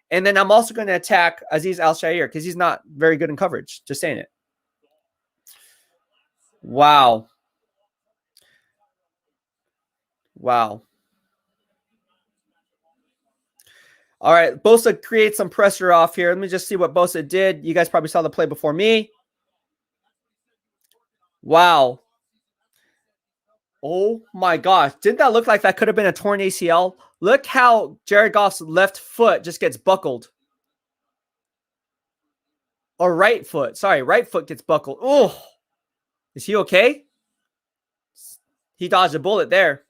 And then I'm also going to attack Aziz Al-Shaair because he's not very good in coverage. Just saying it. Wow. Wow. All right. Bosa creates some pressure off here. Let me just see what Bosa did. You guys probably saw the play before me. Wow. Oh my gosh. Didn't that look like that could have been a torn ACL? Look how Jared Goff's left foot just gets buckled. Or right foot. Sorry, right foot gets buckled. Oh. Is he okay? He dodged a bullet there.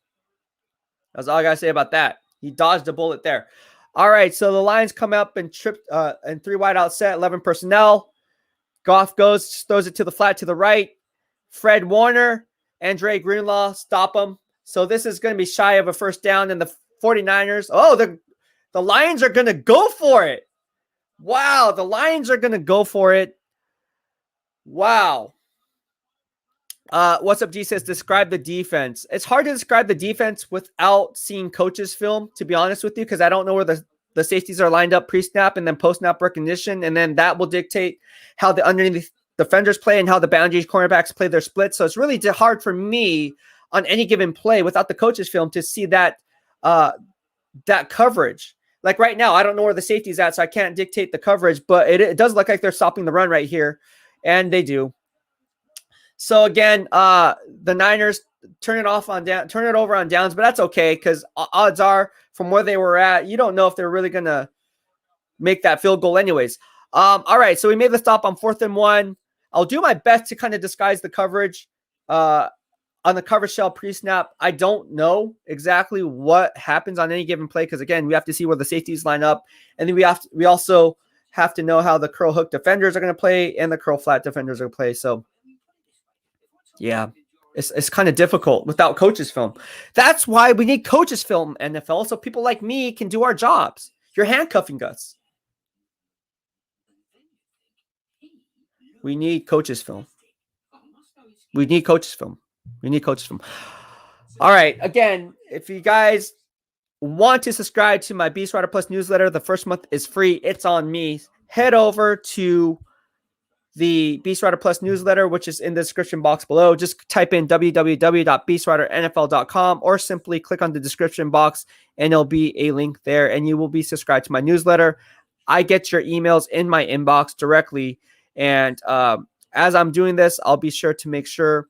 That's all I got to say about that. He dodged a bullet there. All right, so the Lions come up and tripped and 3 wide out set, 11 personnel. Goff throws it to the flat to the right. Fred Warner and Dre Greenlaw stop him. So this is going to be shy of a first down. And the 49ers, the Lions are going to go for it. Wow, the Lions are going to go for it. Wow. What's up, G says, describe the defense. It's hard to describe the defense without seeing coaches' film, to be honest with you, because I don't know where the safeties are lined up pre-snap and then post-snap recognition, and then that will dictate how the underneath defenders play and how the boundary cornerbacks play their splits. So it's really hard for me on any given play without the coaches' film to see that that coverage. Like right now, I don't know where the safety's at, so I can't dictate the coverage, but it does look like they're stopping the run right here, and they do. So again, the Niners turn it over on downs, but that's okay because odds are from where they were at, you don't know if they're really gonna make that field goal anyways. All right, so we made the stop on 4th and 1. I'll do my best to kind of disguise the coverage on the cover shell pre-snap. I don't know exactly what happens on any given play because again, we have to see where the safeties line up, and then we also have to know how the curl hook defenders are going to play and the curl flat defenders are going to play. So yeah, it's kind of difficult without coaches film. That's why we need coaches film, NFL, so people like me can do our jobs. You're handcuffing us. We need coaches film. We need coaches film. We need coaches film. All right. Again, if you guys want to subscribe to my BEASTwriter Plus newsletter, the first month is free. It's on me. Head over to the BEASTwriter Plus newsletter, which is in the description box below. Just type in www.beastwriternfl.com or simply click on the description box and there'll be a link there and you will be subscribed to my newsletter. I get your emails in my inbox directly. And as I'm doing this, I'll be sure to make sure.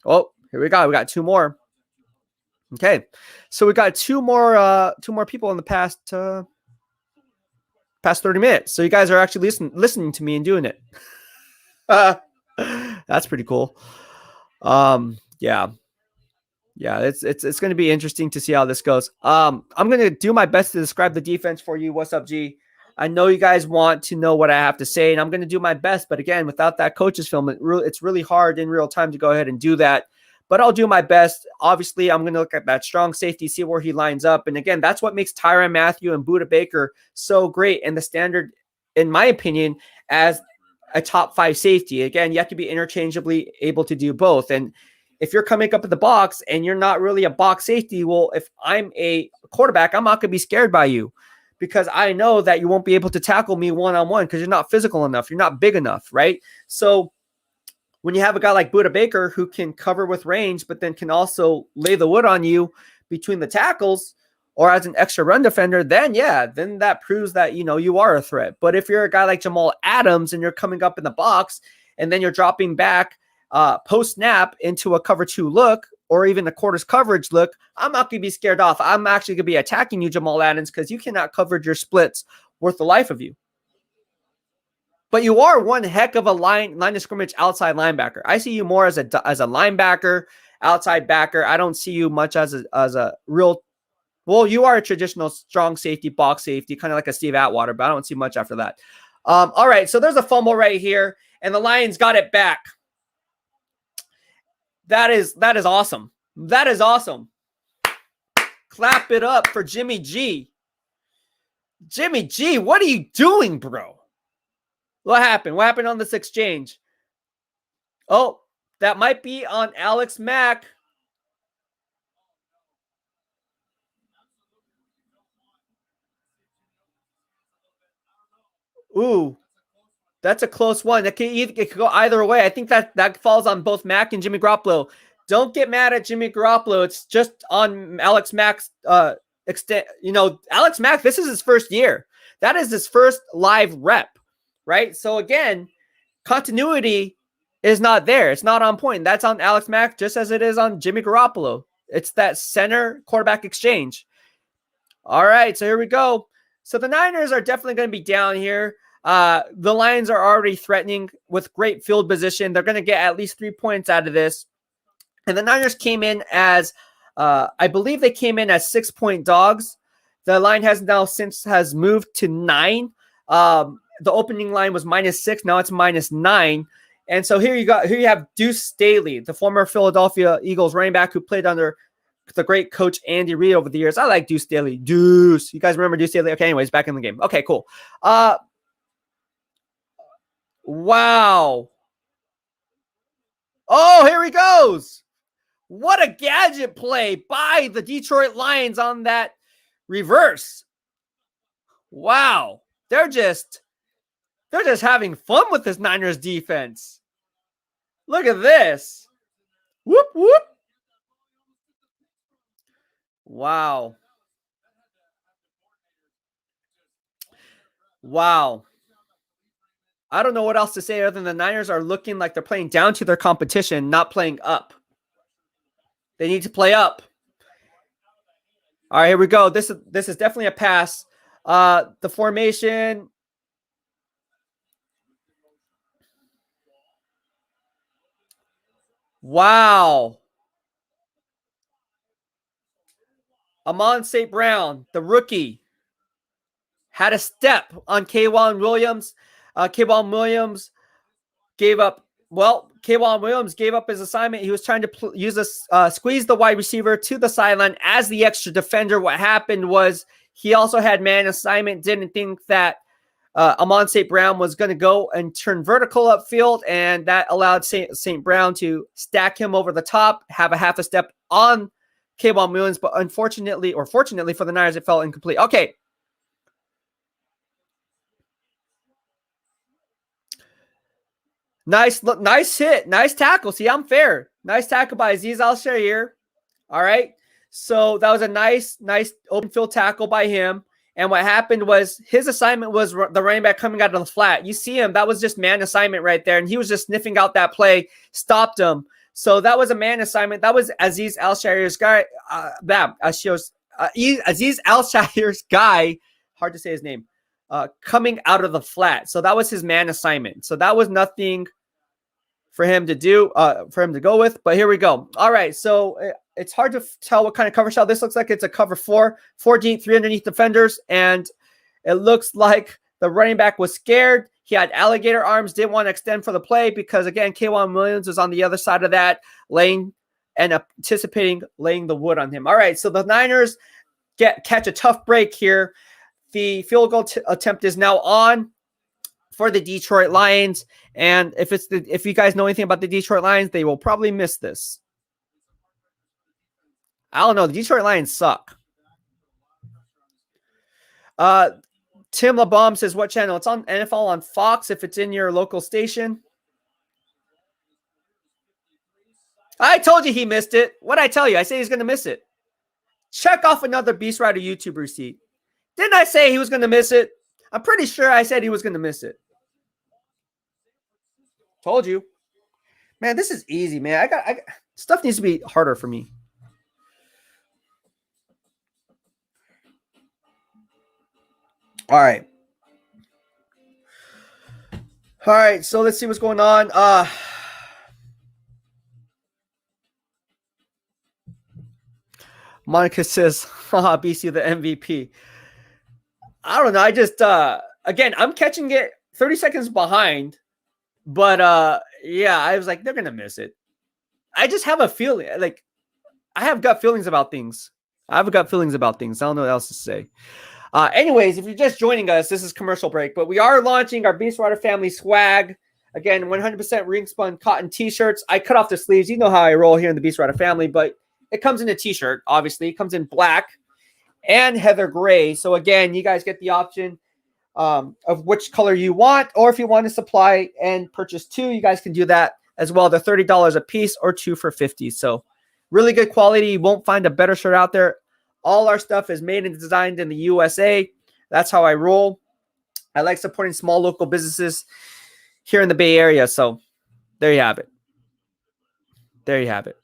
Oh, here we go. We got 2 more. Okay. So we got 2 more people in the past 30 minutes. So you guys are actually listening to me and doing it. That's pretty cool. Yeah, it's going to be interesting to see how this goes. I'm going to do my best to describe the defense for you. What's up, G? I know you guys want to know what I have to say, and I'm going to do my best. But again, without that coach's film, it's really hard in real time to go ahead and do that. But I'll do my best. Obviously, I'm going to look at that strong safety, see where he lines up. And again, that's what makes Tyrann Mathieu and Budda Baker so great and the standard, in my opinion, as a top 5 safety. Again, you have to be interchangeably able to do both. And if you're coming up in the box and you're not really a box safety, well, if I'm a quarterback, I'm not going to be scared by you because I know that you won't be able to tackle me one-on-one because you're not physical enough. You're not big enough, right? So when you have a guy like Budda Baker who can cover with range, but then can also lay the wood on you between the tackles or as an extra run defender, then that proves that, you are a threat. But if you're a guy like Jamal Adams and you're coming up in the box and then you're dropping back post snap into a cover 2 look or even a quarters coverage look, I'm not going to be scared off. I'm actually going to be attacking you, Jamal Adams, because you cannot cover your splits worth the life of you. But you are one heck of a line of scrimmage outside linebacker. I see you more as a linebacker, outside backer. I don't see you much as a real. Well, you are a traditional strong safety, box safety, kind of like a Steve Atwater, but I don't see much after that. All right, so there's a fumble right here, and the Lions got it back. That is awesome. That is awesome. Clap it up for Jimmy G. Jimmy G, what are you doing, bro? What happened? What happened on this exchange? Oh, that might be on Alex Mack. Ooh, that's a close one. It could go either way. I think that falls on both Mack and Jimmy Garoppolo. Don't get mad at Jimmy Garoppolo. It's just on Alex Mack's extent. Alex Mack, this is his first year. That is his first live rep, right? So again, continuity is not there. It's not on point. That's on Alex Mack just as it is on Jimmy Garoppolo. It's that center quarterback exchange. All right, so here we go. So the Niners are definitely going to be down here. The Lions are already threatening with great field position. They're going to get at least 3 points out of this. And the Niners came in as, I believe they came in as 6-point dogs. The line has moved to 9. The opening line was -6. Now it's -9. And so here you have Deuce Staley, the former Philadelphia Eagles running back who played under the great coach Andy Reid over the years. I like Deuce Staley. Deuce. You guys remember Deuce Staley? Okay, anyways, back in the game. Okay, cool. Wow. Oh, here he goes. What a gadget play by the Detroit Lions on that reverse. Wow. They're just having fun with this Niners defense. Look at this. Whoop, whoop. Wow. Wow. I don't know what else to say other than the Niners are looking like they're playing down to their competition, not playing up. They need to play up. All right, here we go. This is definitely a pass. The formation. Wow. Amon St. Brown, the rookie, had a step on K'Wan Williams. K'Wan Williams gave up. Well, K'Wan Williams gave up his assignment. He was trying to squeeze the wide receiver to the sideline as the extra defender. What happened was he also had man assignment. Didn't think that Amon St. Brown was going to go and turn vertical upfield, and that allowed St. Brown to stack him over the top, have a half a step on K'Wan Williams, but unfortunately, or fortunately for the Niners, it fell incomplete. Okay. Nice hit. Nice tackle. See, I'm fair. Nice tackle by Azeez Al-Shaair. All right. So that was a nice open field tackle by him. And what happened was his assignment was the running back coming out of the flat. You see him. That was just man assignment right there. And he was just sniffing out that play, stopped him. So that was a man assignment. That was Azeez Al-Shaair's guy. Azeez Al-Shaair's guy. Hard to say his name. Coming out of the flat. So that was his man assignment. So that was nothing for him to do, for him to go with. But here we go. All right. So it's hard to tell what kind of cover shell this looks like. It's a cover 4 deep, 3 underneath defenders. And it looks like the running back was scared. He had alligator arms, didn't want to extend for the play because, again, K'Wan Williams was on the other side of that, laying and anticipating laying the wood on him. All right. So the Niners catch a tough break here. The field goal attempt is now on for the Detroit Lions. And if you guys know anything about the Detroit Lions, they will probably miss this. I don't know. The Detroit Lions suck. Tim LeBomb says, what channel? It's on NFL on Fox if it's in your local station. I told you he missed it. What'd I tell you? I say he's going to miss it. Check off another BEASTwriter YouTube receipt. Didn't I say he was going to miss it? I'm pretty sure I said he was going to miss it. Told you. Man, this is easy, man. I got stuff needs to be harder for me. All right. All right, so let's see what's going on. Monica says, BC the MVP. I don't know. I just again, I'm catching it 30 seconds behind. But yeah, I was like, they're gonna miss it. I just have a feeling, like I have gut feelings about things. I don't know what else to say. Anyways, if you're just joining us, this is commercial break, but we are launching our BEASTwriter family swag. Again, 100% ring spun cotton t-shirts. I cut off the sleeves. You know how I roll here in the BEASTwriter family, but it comes in a t-shirt, obviously. It comes in black and heather gray. So again, you guys get the option of which color you want, or if you want to supply and purchase 2, you guys can do that as well. They're $30 a piece or 2 for $50. So really good quality. You won't find a better shirt out there. All our stuff is made and designed in the USA. That's how I roll. I like supporting small local businesses here in the Bay Area. So there you have it.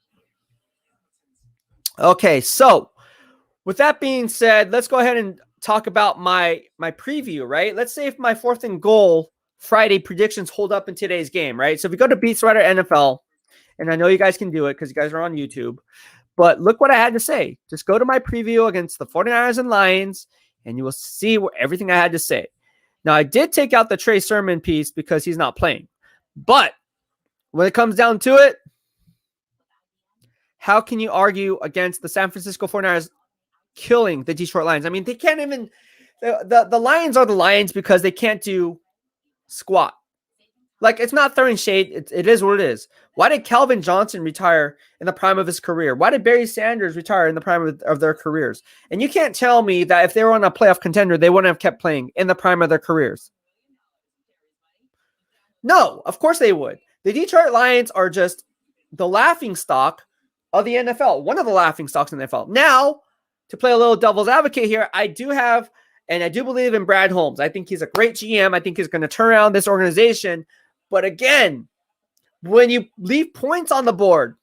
Okay, so with that being said, let's go ahead and talk about my preview, right? Let's say if my 4th and goal Friday predictions hold up in today's game, right? So if we go to BEASTwriter NFL, and I know you guys can do it because you guys are on YouTube, but look what I had to say. Just go to my preview against the 49ers and Lions, and you will see everything I had to say. Now, I did take out the Trey Sermon piece because he's not playing. But when it comes down to it, how can you argue against the San Francisco 49ers killing the Detroit Lions? I mean, they can't even the Lions are the Lions because they can't do squat. Like, it's not throwing shade. It is what it is. Why did Calvin Johnson retire in the prime of his career? Why did Barry Sanders retire in the prime of their careers? And you can't tell me that if they were on a playoff contender, they wouldn't have kept playing in the prime of their careers. No, of course they would. The Detroit Lions are just the laughing stock of the NFL. One of the laughing stocks in the NFL. Now, to play a little devil's advocate here, I do have And I do believe in Brad Holmes. I think he's a great GM. I think he's going to turn around this organization. But again, when you leave points on the board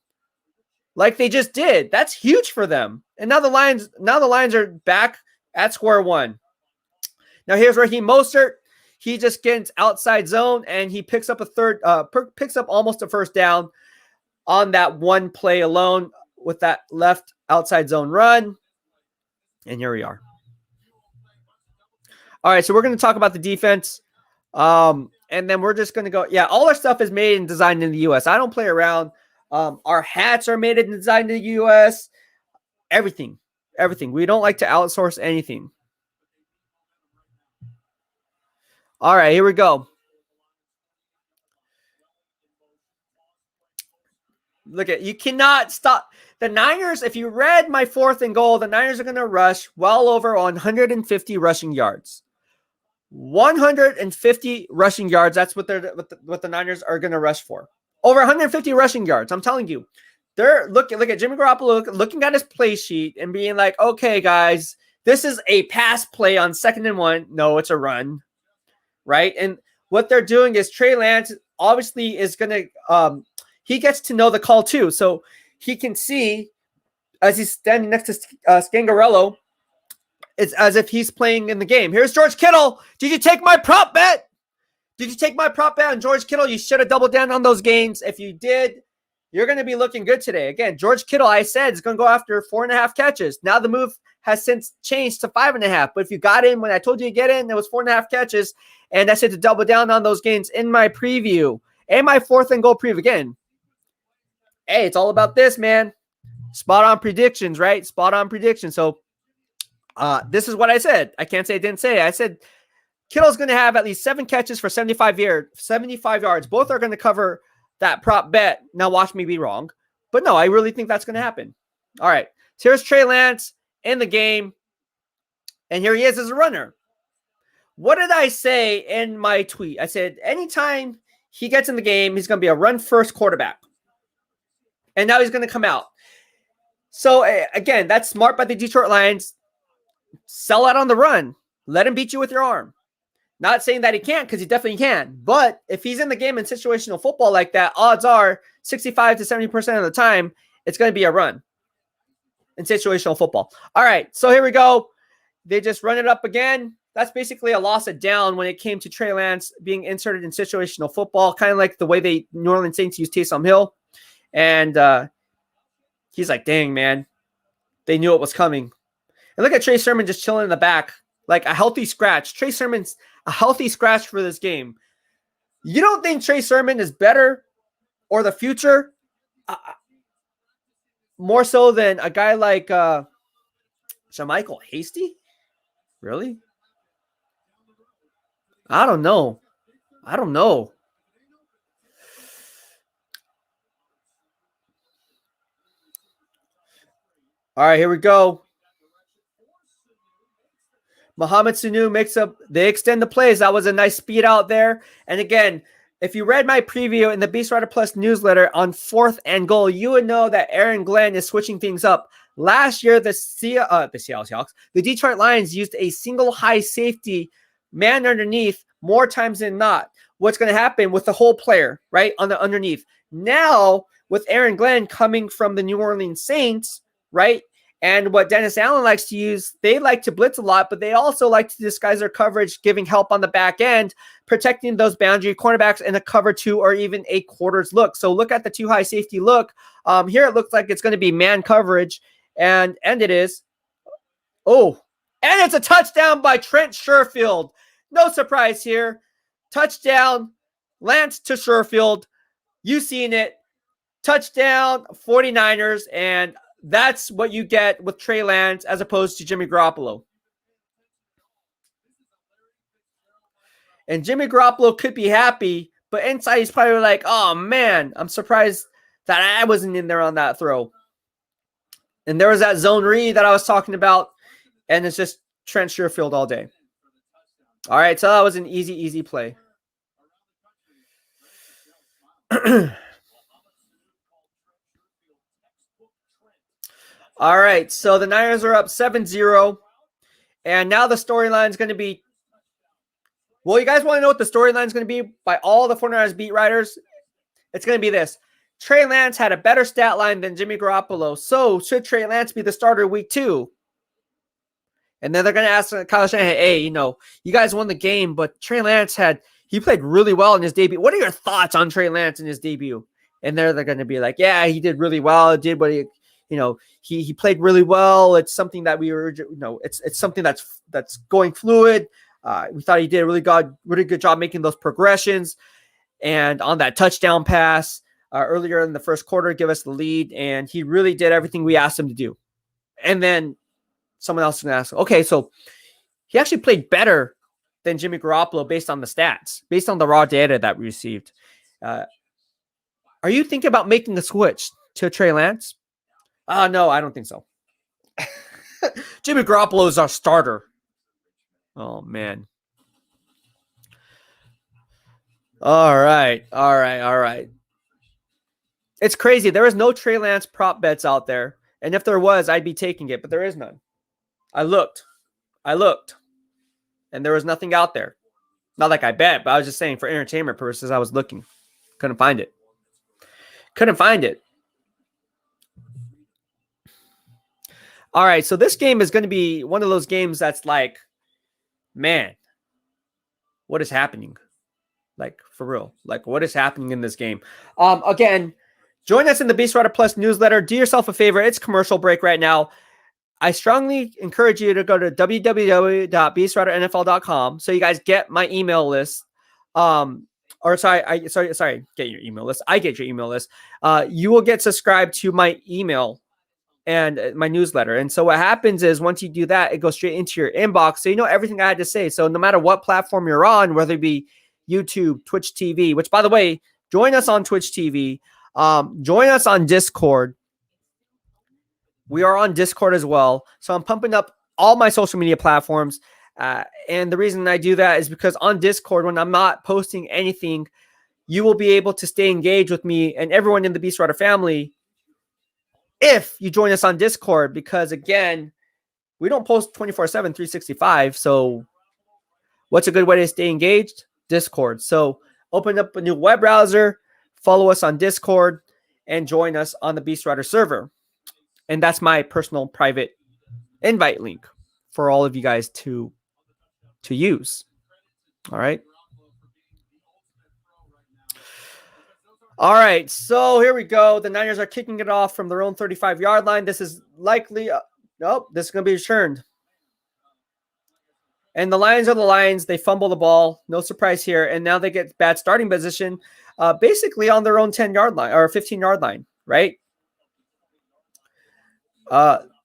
like they just did, that's huge for them. And now the Lions are back at square one. Now here's Raheem Mostert. He just gets outside zone and he picks up picks up almost a first down on that one play alone with that left outside zone run. And here we are. All right, so we're going to talk about the defense. And then we're just going to go. Yeah, all our stuff is made and designed in the U.S. I don't play around. Our hats are made and designed in the U.S. Everything. We don't like to outsource anything. All right, here we go. Look at, you cannot stop. The Niners, if you read my 4th and goal, the Niners are going to rush well over 150 rushing yards. 150 rushing yards. That's what the Niners are going to rush for. Over 150 rushing yards. I'm telling you. They're look at Jimmy Garoppolo looking at his play sheet and being like, okay, guys, this is a pass play on 2nd and 1. No, it's a run. Right? And what they're doing is Trey Lance obviously is going to he gets to know the call too. So he can see as he's standing next to Scangarello, it's as if he's playing in the game. Here's George Kittle. Did you take my prop bet? And George Kittle, you should have doubled down on those gains. If you did, you're going to be looking good today. Again, George Kittle, I said, is going to go after 4.5 catches. Now the move has since changed to 5.5. But if you got in when I told you to get in, it was 4.5 catches. And I said to double down on those gains in my preview and my 4th and goal preview. Again, hey, it's all about this, man. Spot on predictions, right? Spot on predictions. So this is what I said. I can't say I didn't say it. I said Kittle's going to have at least 7 catches for 75 yards. Both are going to cover that prop bet. Now watch me be wrong. But no, I really think that's going to happen. All right. So here's Trey Lance in the game. And here he is as a runner. What did I say in my tweet? I said anytime he gets in the game, he's going to be a run-first quarterback. And now he's going to come out. So, again, that's smart by the Detroit Lions. Sell out on the run. Let him beat you with your arm. Not saying that he can't, because he definitely can. But if he's in the game in situational football like that, odds are 65 to 70% of the time, it's going to be a run in situational football. All right, so here we go. They just run it up again. That's basically a loss of down when it came to Trey Lance being inserted in situational football, kind of like the way the New Orleans Saints used Taysom Hill. And he's like, dang, man. They knew it was coming. And look at Trey Sermon just chilling in the back, like a healthy scratch. Trey Sermon's a healthy scratch for this game. You don't think Trey Sermon is better or the future more so than a guy like Jermichael Hasty? Really? I don't know. All right, here we go. Mohamed Sanu makes up. They extend the plays. That was a nice speed out there. And again, if you read my preview in the BEASTwriter Plus newsletter on 4th and goal, you would know that Aaron Glenn is switching things up. Last year, the Seattle Seahawks, the Detroit Lions used a single high safety man underneath more times than not. What's going to happen with the whole player, right, on the underneath? Now, with Aaron Glenn coming from the New Orleans Saints, right, and what Dennis Allen likes to use, they like to blitz a lot, but they also like to disguise their coverage, giving help on the back end, protecting those boundary cornerbacks in a cover 2 or even a quarters look. So look at the 2 high safety look. Here it looks like it's going to be man coverage, and it is. Oh, and it's a touchdown by Trent Sherfield. No surprise here. Touchdown, Lance to Sherfield. You seen it. Touchdown, 49ers, and that's what you get with Trey Lance as opposed to Jimmy Garoppolo. And Jimmy Garoppolo could be happy, but inside he's probably like, oh, man, I'm surprised that I wasn't in there on that throw. And there was that zone read that I was talking about, and it's just Trent Sherfield all day. All right, so that was an easy play. All right, so the Niners are up 7-0. And now the storyline is going to be, well, you guys want to know what the storyline is going to be by all the 49ers beat writers? It's going to be this. Trey Lance had a better stat line than Jimmy Garoppolo. So should Trey Lance be the starter week 2? And then they're going to ask Kyle Shanahan, hey, you guys won the game, but Trey Lance he played really well in his debut. What are your thoughts on Trey Lance in his debut? And they're going to be like, yeah, he did really well. Did what he played really well. It's something that it's something that's going fluid. We thought he did a really good job making those progressions. And on that touchdown pass earlier in the first quarter, give us the lead. And he really did everything we asked him to do. And then someone else is going to ask, okay, so he actually played better than Jimmy Garoppolo based on the stats, based on the raw data that we received. Are you thinking about making the switch to Trey Lance? No, I don't think so. Jimmy Garoppolo is our starter. Oh, man. All right. It's crazy. There is no Trey Lance prop bets out there. And if there was, I'd be taking it, but there is none. I looked, and there was nothing out there. Not like I bet, but I was just saying for entertainment purposes, I was looking. Couldn't find it. All right, so this game is going to be one of those games that's like, man, what is happening? Like, for real. Like, what is happening in this game? Again, join us in the BEASTwriter Plus newsletter. Do yourself a favor. It's commercial break right now. I strongly encourage you to go to www.beastwriternfl.com so you guys get my email list. Get your email list. I get your email list. You will get subscribed to my email and my newsletter. And so what happens is once you do that, it goes straight into your inbox. So you know everything I had to say. So no matter what platform you're on, whether it be YouTube, Twitch TV, which by the way, join us on Twitch TV. Join us on Discord. We are on Discord as well. So I'm pumping up all my social media platforms. And the reason I do that is because on Discord, when I'm not posting anything, you will be able to stay engaged with me and everyone in the BEASTwriter family if you join us on Discord. Because again, we don't post 24/7, 365. So what's a good way to stay engaged? Discord. So open up a new web browser, follow us on Discord, and join us on the BEASTwriter server. And that's my personal private invite link for all of you guys to use. All right. All right. So here we go. The Niners are kicking it off from their own 35-yard line. This is likely. This is going to be returned. And the Lions are the Lions. They fumble the ball. No surprise here. And now they get bad starting position, basically on their own 10-yard line or 15-yard line, right?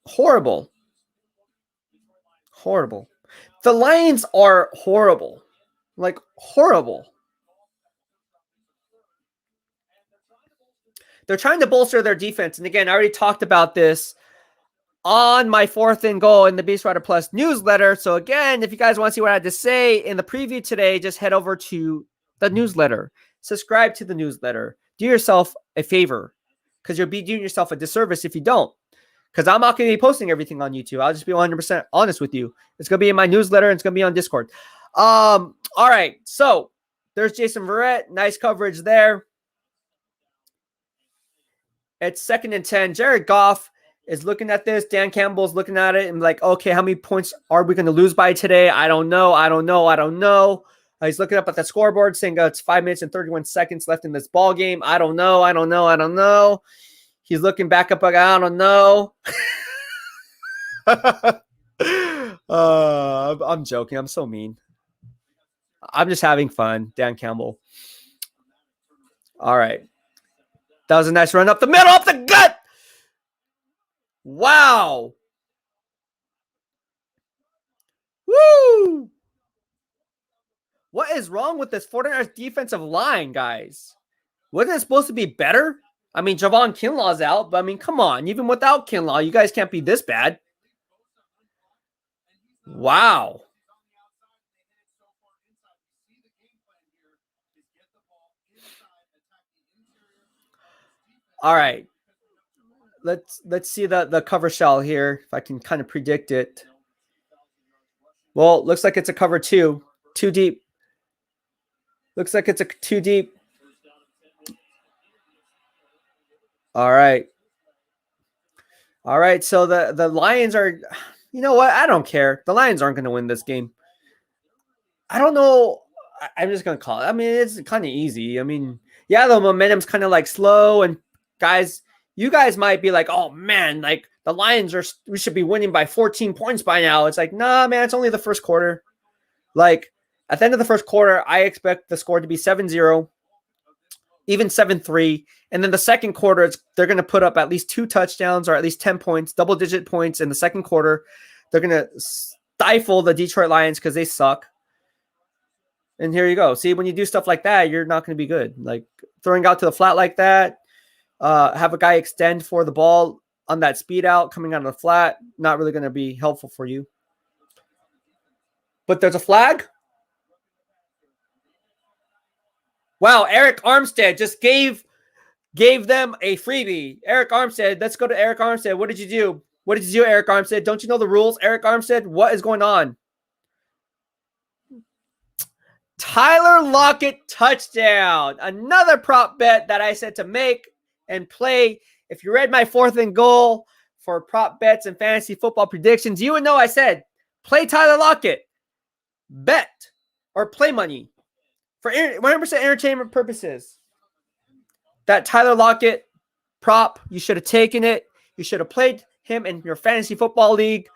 Horrible. The Lions are horrible. Like, horrible. They're trying to bolster their defense. And again, I already talked about this on my 4th and goal in the BEASTwriter Plus newsletter. So again, if you guys want to see what I had to say in the preview today, just head over to the newsletter. Subscribe to the newsletter. Do yourself a favor because you'll be doing yourself a disservice if you don't. Because I'm not going to be posting everything on YouTube. I'll just be 100% honest with you. It's going to be in my newsletter and it's going to be on Discord. All right. So there's Jason Verrett. Nice coverage there. It's 2nd and 10. Jared Goff is looking at this. Dan Campbell's looking at it and like, okay, how many points are we going to lose by today? I don't know. He's looking up at the scoreboard saying it's 5 minutes and 31 seconds left in this ball game. I don't know. He's looking back up like, I don't know. I'm joking. I'm so mean. I'm just having fun, Dan Campbell. All right. That was a nice run up the middle, up the gut. Wow. Woo. What is wrong with this 49ers defensive line, guys? Wasn't it supposed to be better? I mean, Javon Kinlaw's out, but I mean, come on. Even without Kinlaw, you guys can't be this bad. Wow. All right. Let's see the cover shell here, if I can kind of predict it. Well, looks like it's a cover 2. Too deep. Looks like it's a too deep. All right. All right. So the Lions are, you know what? I don't care. The Lions aren't going to win this game. I don't know. I'm just going to call it. I mean, it's kind of easy. I mean, yeah, the momentum's kind of like slow. And guys, you guys might be like, oh, man, like the Lions we should be winning by 14 points by now. It's like, nah, man, it's only the first quarter. Like at the end of the first quarter, I expect the score to be 7-0, even 7-3. And then the second quarter, they're going to put up at least 2 touchdowns or at least 10 points, double-digit points in the second quarter. They're going to stifle the Detroit Lions because they suck. And here you go. See, when you do stuff like that, you're not going to be good. Like throwing out to the flat like that, have a guy extend for the ball on that speed out coming out of the flat, not really going to be helpful for you. But there's a flag. Wow, Eric Armstead just gave them a freebie. Eric Armstead, let's go to Eric Armstead. What did you do? What did you do, Eric Armstead? Don't you know the rules, Eric Armstead? What is going on? Tyler Lockett touchdown. Another prop bet that I said to make and play. If you read my 4th and goal for prop bets and fantasy football predictions, you would know I said play Tyler Lockett. Bet or play money for 100% entertainment purposes. That Tyler Lockett prop, you should have taken it. You should have played him in your fantasy football league.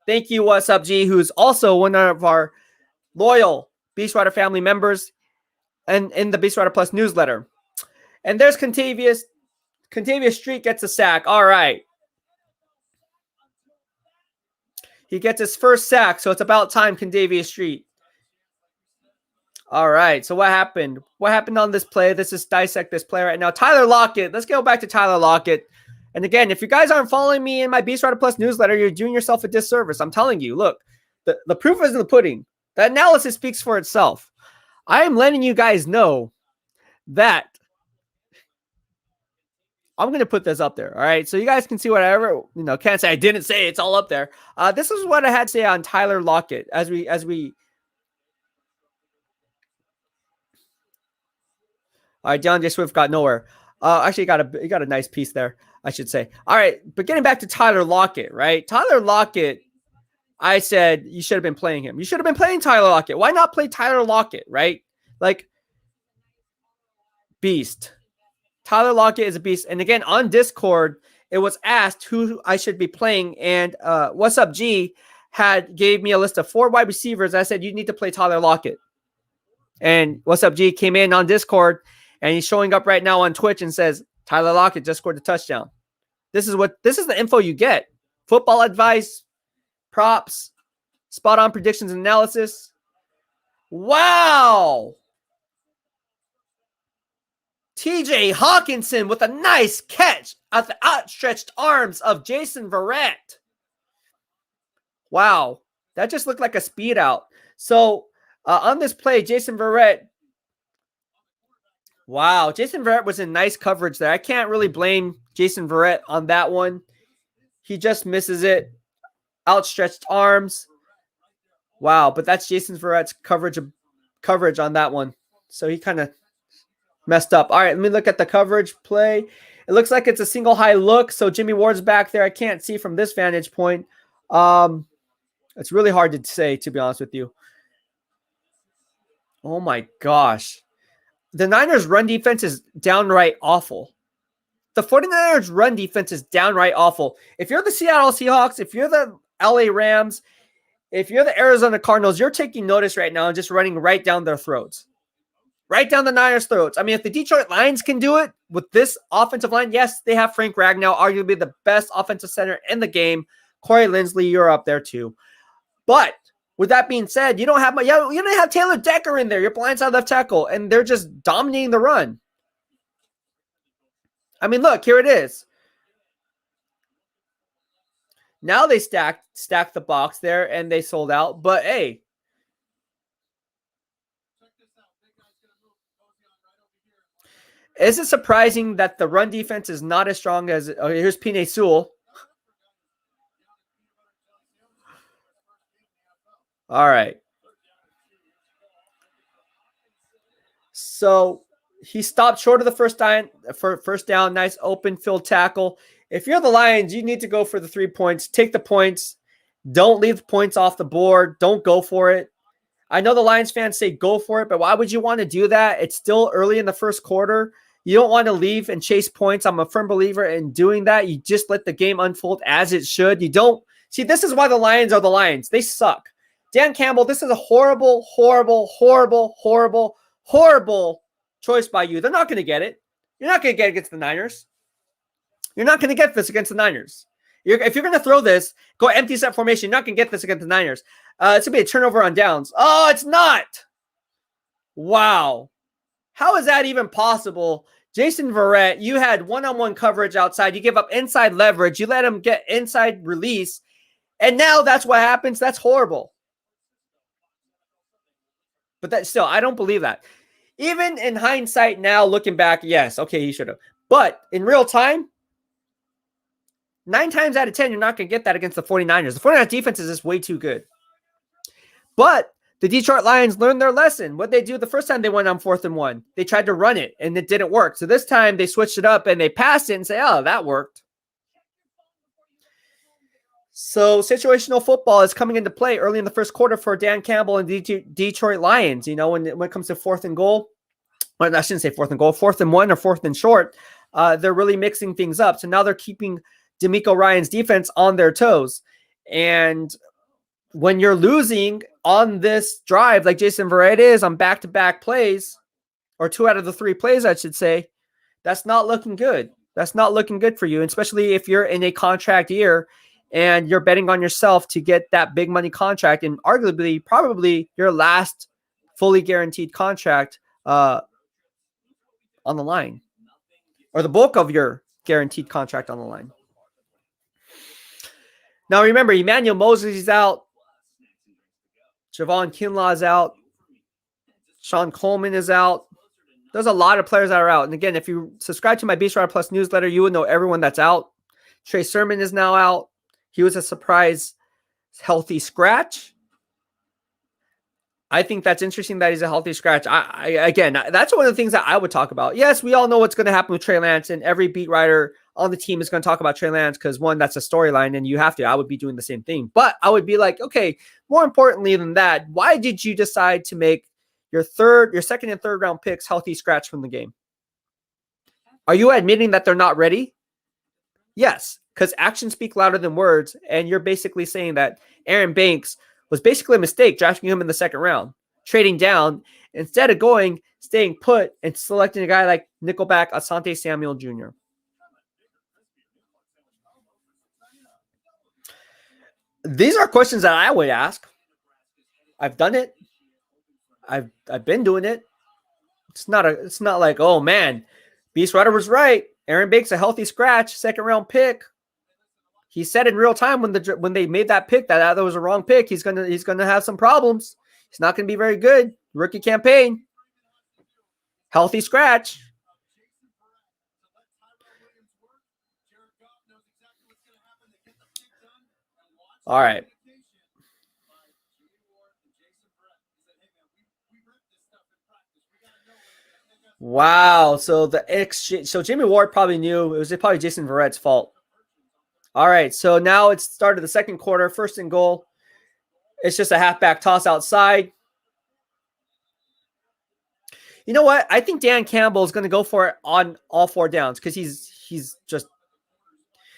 Thank you, What's Up G, who's also one of our loyal BEASTwriter family members and in the BEASTwriter Plus newsletter. And there's Contavious. Contavious Street gets a sack. All right. He gets his first sack, so it's about time, Contavious Street. All right, so what happened? What happened on this play? Let's just dissect this play right now. Tyler Lockett. Let's go back to Tyler Lockett. And again, if you guys aren't following me in my BEASTwriter Plus newsletter, you're doing yourself a disservice. I'm telling you, look, the proof is in the pudding. The analysis speaks for itself. I am letting you guys know that I'm going to put this up there. All right. So you guys can see whatever, can't say I didn't say it's all up there. This is what I had to say on Tyler Lockett as we, all right. DeAndre Swift got nowhere. Actually he got a nice piece there, I should say. All right. But getting back to Tyler Lockett, right? Tyler Lockett, I said you should have been playing him. You should have been playing Tyler Lockett. Why not play Tyler Lockett, right? Like, beast. Tyler Lockett is a beast. And again, on Discord, it was asked who I should be playing. And What's Up G gave me a list of 4 wide receivers. I said, you need to play Tyler Lockett. And What's Up G came in on Discord, and he's showing up right now on Twitch and says, Tyler Lockett just scored a touchdown. This is the info you get. Football advice, props, spot on predictions and analysis. Wow. TJ Hawkinson with a nice catch at the outstretched arms of Jason Verrett. Wow. That just looked like a speed out. So on this play, Jason Verrett. Wow. Jason Verrett was in nice coverage there. I can't really blame Jason Verrett on that one. He just misses it. Outstretched arms. Wow. But that's Jason Verrett's coverage on that one. So he kind of messed up. All right, let me look at the coverage play. It looks like it's a single high look. So Jimmy Ward's back there. I can't see from this vantage point. It's really hard to say, to be honest with you. Oh my gosh. The Niners run defense is downright awful. The 49ers run defense is downright awful. If you're the Seattle Seahawks, if you're the LA Rams, if you're the Arizona Cardinals, you're taking notice right now and just running right down their throats. Right down the Niners' throats. I mean, if the Detroit Lions can do it with this offensive line, yes, they have Frank Ragnow, arguably the best offensive center in the game. Corey Linsley, you're up there too. But with that being said, you don't have Taylor Decker in there, your blindside left tackle, and they're just dominating the run. I mean, look, here it is. Now they stacked the box there and they sold out. But hey, is it surprising that the run defense is not as strong as here's Penei Sewell. All right. So he stopped short of the first down. Nice open field tackle. If you're the Lions, you need to go for the 3 points. Take the points. Don't leave the points off the board. Don't go for it. I know the Lions fans say go for it, but why would you want to do that? It's still early in the first quarter. You don't want to leave and chase points. I'm a firm believer in doing that. You just let the game unfold as it should. You don't see, this is why the Lions are the Lions. They suck. Dan Campbell, this is a horrible, horrible, horrible, horrible, horrible choice by you. They're not going to get it. You're not going to get it against the Niners. You're not going to get this against the Niners. If you're going to throw this, go empty set formation. You're not going to get this against the Niners. It's going to be a turnover on downs. Oh, it's not. Wow. How is that even possible? Jason Verrett, you had one-on-one coverage outside. You give up inside leverage. You let him get inside release. And now that's what happens. That's horrible. But that still, I don't believe that. Even in hindsight now, looking back, yes, okay, he should have. But in real time, 9 times out of 10, you're not going to get that against the 49ers. The 49ers defense is just way too good. But the Detroit Lions learned their lesson. What they do the first time they went on 4th and 1, they tried to run it, and it didn't work. So this time they switched it up, and they passed it and say, oh, that worked. So situational football is coming into play early in the first quarter for Dan Campbell and Detroit Lions. You know, when it comes to 4th and goal, well, I shouldn't say 4th and goal, 4th and 1 or 4th and short, they're really mixing things up. So now they're keeping D'Amico Ryan's defense on their toes. And when you're losing on this drive, like Jason Verrett is on back-to-back plays, or 2 out of the 3 plays, I should say, that's not looking good. That's not looking good for you, especially if you're in a contract year and you're betting on yourself to get that big money contract and arguably probably your last fully guaranteed contract on the line, or the bulk of your guaranteed contract on the line. Now remember, Emmanuel Mosley's out. Javon Kinlaw's out. Sean Coleman is out. There's a lot of players that are out. And again, if you subscribe to my BEASTwriter Plus newsletter, you would know everyone that's out. Trey Sermon is now out. He was a surprise healthy scratch. I think that's interesting that he's a healthy scratch. Again, that's one of the things that I would talk about. Yes, we all know what's going to happen with Trey Lance, and every beat writer on the team is going to talk about Trey Lance because, one, that's a storyline, and you have to. I would be doing the same thing. But I would be like, okay, more importantly than that, why did you decide to make your second and third round picks healthy scratch from the game? Are you admitting that they're not ready? Yes, because actions speak louder than words, and you're basically saying that Aaron Banks was basically a mistake drafting him in the second round, trading down, instead of staying put and selecting a guy like Nickelback Asante Samuel Jr. These are questions that I would ask. I've done it. I've been doing it. It's not like, oh man, BEASTwriter was right. Aaron Banks a healthy scratch, second round pick. He said in real time when they made that pick that was a wrong pick. He's gonna have some problems. He's not gonna be very good. Rookie campaign. Healthy scratch. All right. Wow. So Jimmy Ward probably knew it was probably Jason Verrett's fault. All right. So now it's started the second quarter, 1st and goal. It's just a halfback toss outside. You know what? I think Dan Campbell is going to go for it on all 4 downs because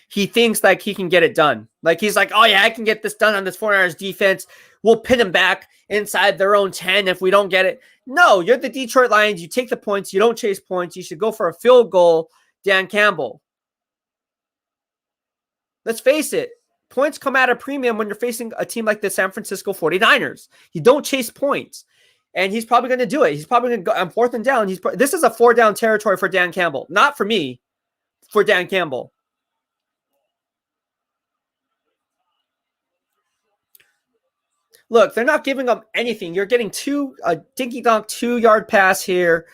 he thinks like he can get it done. Like he's like, oh yeah, I can get this done on this 49ers defense. We'll pin them back inside their own 10 if we don't get it. No, you're the Detroit Lions. You take the points. You don't chase points. You should go for a field goal, Dan Campbell. Let's face it. Points come at a premium when you're facing a team like the San Francisco 49ers. You don't chase points. And he's probably going to do it. He's probably going to go on 4th and down. This is a 4-down territory for Dan Campbell. Not for me, for Dan Campbell. Look, they're not giving up anything. You're getting a dinky-donk 2-yard pass here,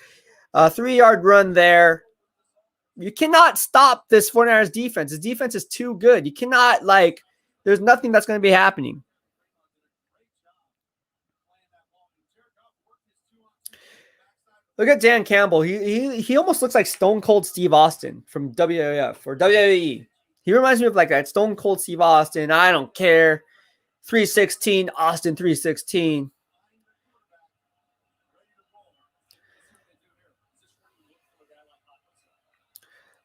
a 3-yard run there. You cannot stop this 49ers defense. This defense is too good. You cannot, there's nothing that's going to be happening. Look at Dan Campbell. He almost looks like Stone Cold Steve Austin from WWF or WWE. He reminds me of like that Stone Cold Steve Austin. I don't care. 316, Austin 316.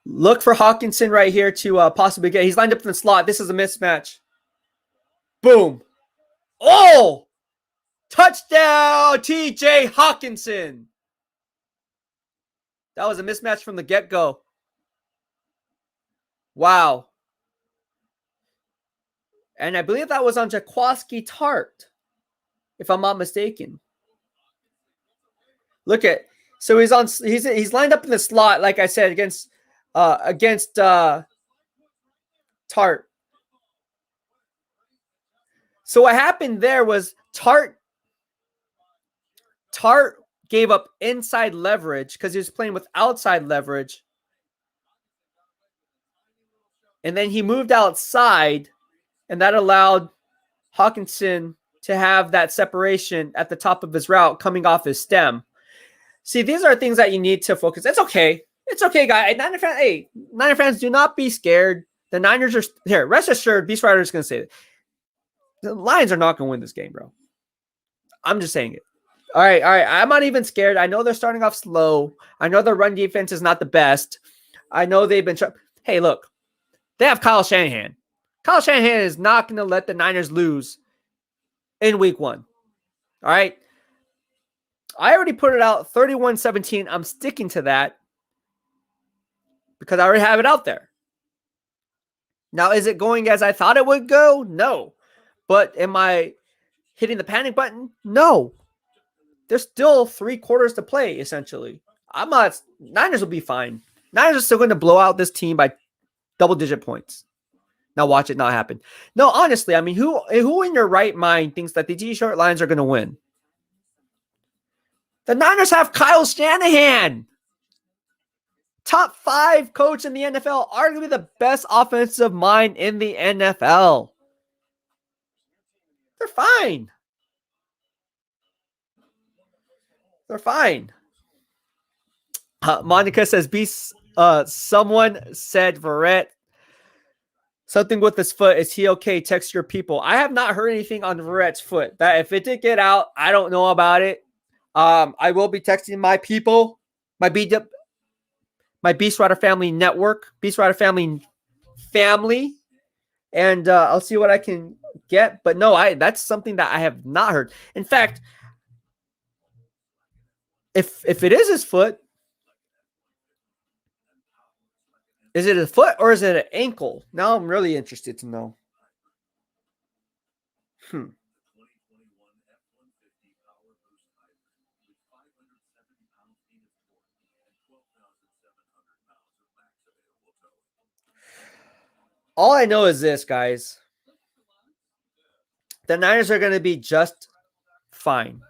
Look for Hawkinson right here to possibly get. He's lined up in the slot. This is a mismatch. Boom. Oh! Touchdown, TJ Hawkinson. That was a mismatch from the get-go. Wow. And I believe that was on Jaquaski Tart, if I'm not mistaken. Look at, so he's lined up in the slot, like I said, against Tart. So what happened there was Tart gave up inside leverage because he was playing with outside leverage. And then he moved outside, and that allowed Hawkinson to have that separation at the top of his route coming off his stem. See, these are things that you need to focus. It's okay. It's okay, guys. Niner fans, do not be scared. The Niners are here. Rest assured, BEASTwriter is going to say it. The Lions are not going to win this game, bro. I'm just saying it. All right. I'm not even scared. I know they're starting off slow. I know their run defense is not the best. I know they've been hey, look. They have Kyle Shanahan. Kyle Shanahan is not going to let the Niners lose in week 1. All right. I already put it out 31-17. I'm sticking to that because I already have it out there. Now, is it going as I thought it would go? No. But am I hitting the panic button? No. There's still 3 quarters to play, essentially. Niners will be fine. Niners are still going to blow out this team by double-digit points. Now watch it not happen. No, honestly, I mean, who in your right mind thinks that the Detroit Lions are going to win? The Niners have Kyle Shanahan. Top 5 coach in the NFL. Arguably the best offensive mind in the NFL. They're fine. They're fine. Monica says, someone said Verrett something with his foot. Is he okay? Text your people. I have not heard anything on Verrett's foot. That if it did get out, I don't know about it. I will be texting my people, my BEASTwriter family network, BEASTwriter family, and I'll see what I can get. But no, that's something that I have not heard. In fact, if it is his foot, is it a foot or is it an ankle? Now I'm really interested to know. All I know is this, guys. The Niners are going to be just fine.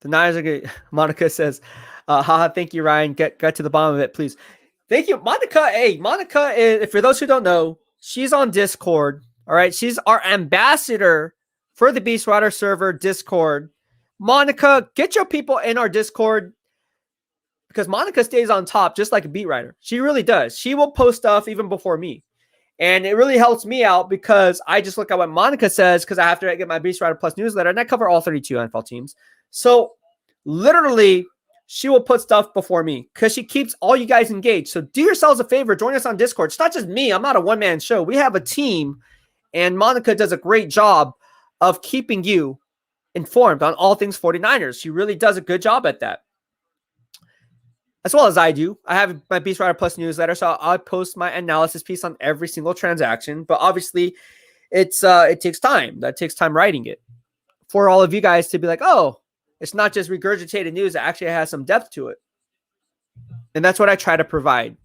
The Niners are going to... Monica says, haha, thank you, Ryan. Get to the bottom of it, please. Thank you, Monica. Hey, Monica, is, for those who don't know, she's on Discord. All right. She's our ambassador for the BEASTwriter server Discord. Monica, get your people in our Discord because Monica stays on top just like a beat writer. She really does. She will post stuff even before me. And it really helps me out because I just look at what Monica says because I have to get my BEASTwriter Plus newsletter and I cover all 32 NFL teams. So literally, she will put stuff before me because she keeps all you guys engaged. So do yourselves a favor. Join us on Discord. It's not just me. I'm not a one-man show. We have a team, and Monica does a great job of keeping you informed on all things 49ers. She really does a good job at that, as well as I do. I have my BEASTwriter Plus newsletter, so I'll post my analysis piece on every single transaction. But obviously, it takes time. That takes time writing it for all of you guys to be like, oh, it's not just regurgitated news. It actually has some depth to it. And that's what I try to provide.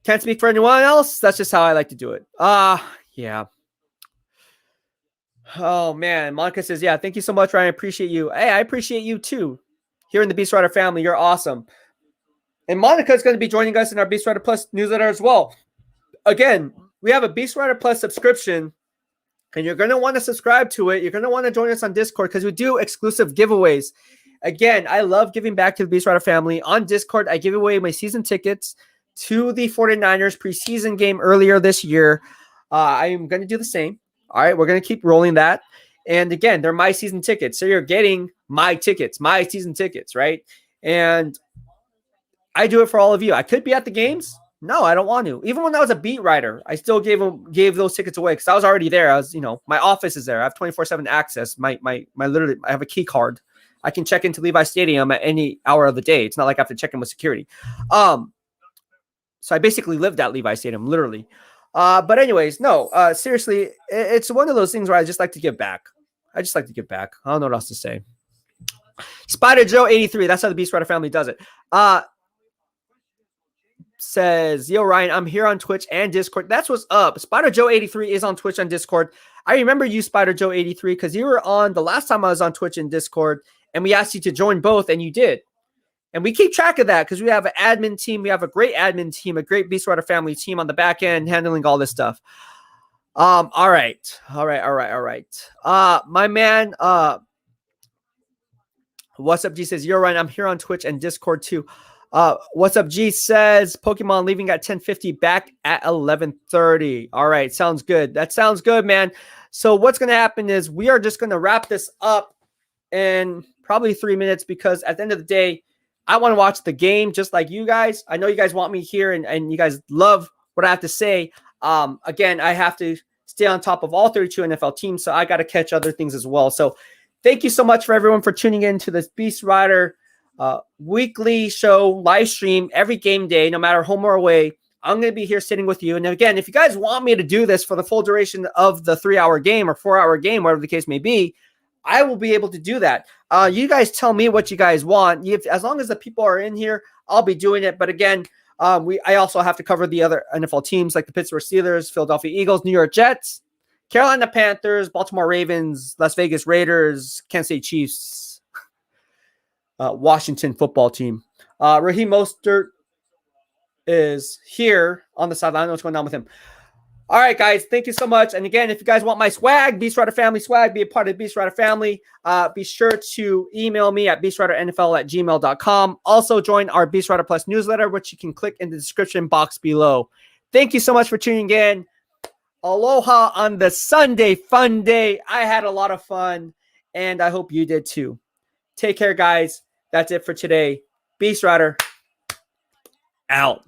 Can't speak for anyone else. That's just how I like to do it. Yeah. Oh, man. Monica says, yeah, thank you so much, Ryan. I appreciate you. Hey, I appreciate you too. Here in the BEASTwriter family, you're awesome. And Monica is going to be joining us in our BEASTwriter Plus newsletter as well. Again, we have a BEASTwriter Plus subscription. And you're going to want to subscribe to it. You're going to want to join us on Discord because we do exclusive giveaways. Again, I love giving back to the BEASTwriter family. On Discord, I give away my season tickets to the 49ers preseason game earlier this year. I am going to do the same. All right, we're going to keep rolling that. And again, they're my season tickets. So you're getting my tickets, my season tickets, right? And I do it for all of you. I could be at the games. No, I don't want to. Even when I was a beat writer, I still gave those tickets away because I was already there. I was, my office is there. I have 24/7 access. My literally, I have a key card. I can check into Levi Stadium at any hour of the day. It's not like I have to check in with security. So I basically lived at Levi Stadium, literally. But anyways, no, seriously, it's one of those things where I just like to give back. I just like to give back. I don't know what else to say. Spider Joe 83. That's how the BEASTwriter family does it. Says, yo, Ryan, I'm here on Twitch and Discord. That's what's up. Spider Joe 83 is on Twitch and Discord. I remember you, Spider Joe 83, because you were on the last time I was on Twitch and Discord, and we asked you to join both, and you did. And we keep track of that because we have an admin team. We have a great admin team, a great BEASTwriter family team on the back end handling all this stuff. All right. My man, what's up, G says, you're right. I'm here on Twitch and Discord too. What's up, G says, Pokemon leaving at 10:50, back at 11:30. All right, sounds good. That sounds good, man. So what's going to happen is we are just going to wrap this up in probably 3 minutes because at the end of the day, I want to watch the game just like you guys. I know you guys want me here and you guys love what I have to say. Again, I have to stay on top of all 32 NFL teams, so I got to catch other things as well. So thank you so much for everyone for tuning in to this BEASTwriter weekly show, live stream every game day, no matter home or away. I'm going to be here sitting with you. And again, if you guys want me to do this for the full duration of the 3-hour game or 4-hour game, whatever the case may be, I will be able to do that. You guys tell me what you guys want. As long as the people are in here, I'll be doing it. But again, I also have to cover the other NFL teams like the Pittsburgh Steelers, Philadelphia Eagles, New York Jets, Carolina Panthers, Baltimore Ravens, Las Vegas Raiders, Kansas City Chiefs, Washington football team. Raheem Mostert is here on the sideline. I don't know what's going on with him. All right, guys. Thank you so much. And again, if you guys want my swag, BEASTwriter family swag, be a part of the BEASTwriter family, be sure to email me at beastwriternfl@gmail.com. Also, join our BEASTwriter Plus newsletter, which you can click in the description box below. Thank you so much for tuning in. Aloha on the Sunday fun day. I had a lot of fun, and I hope you did too. Take care, guys. That's it for today. BEASTwriter out.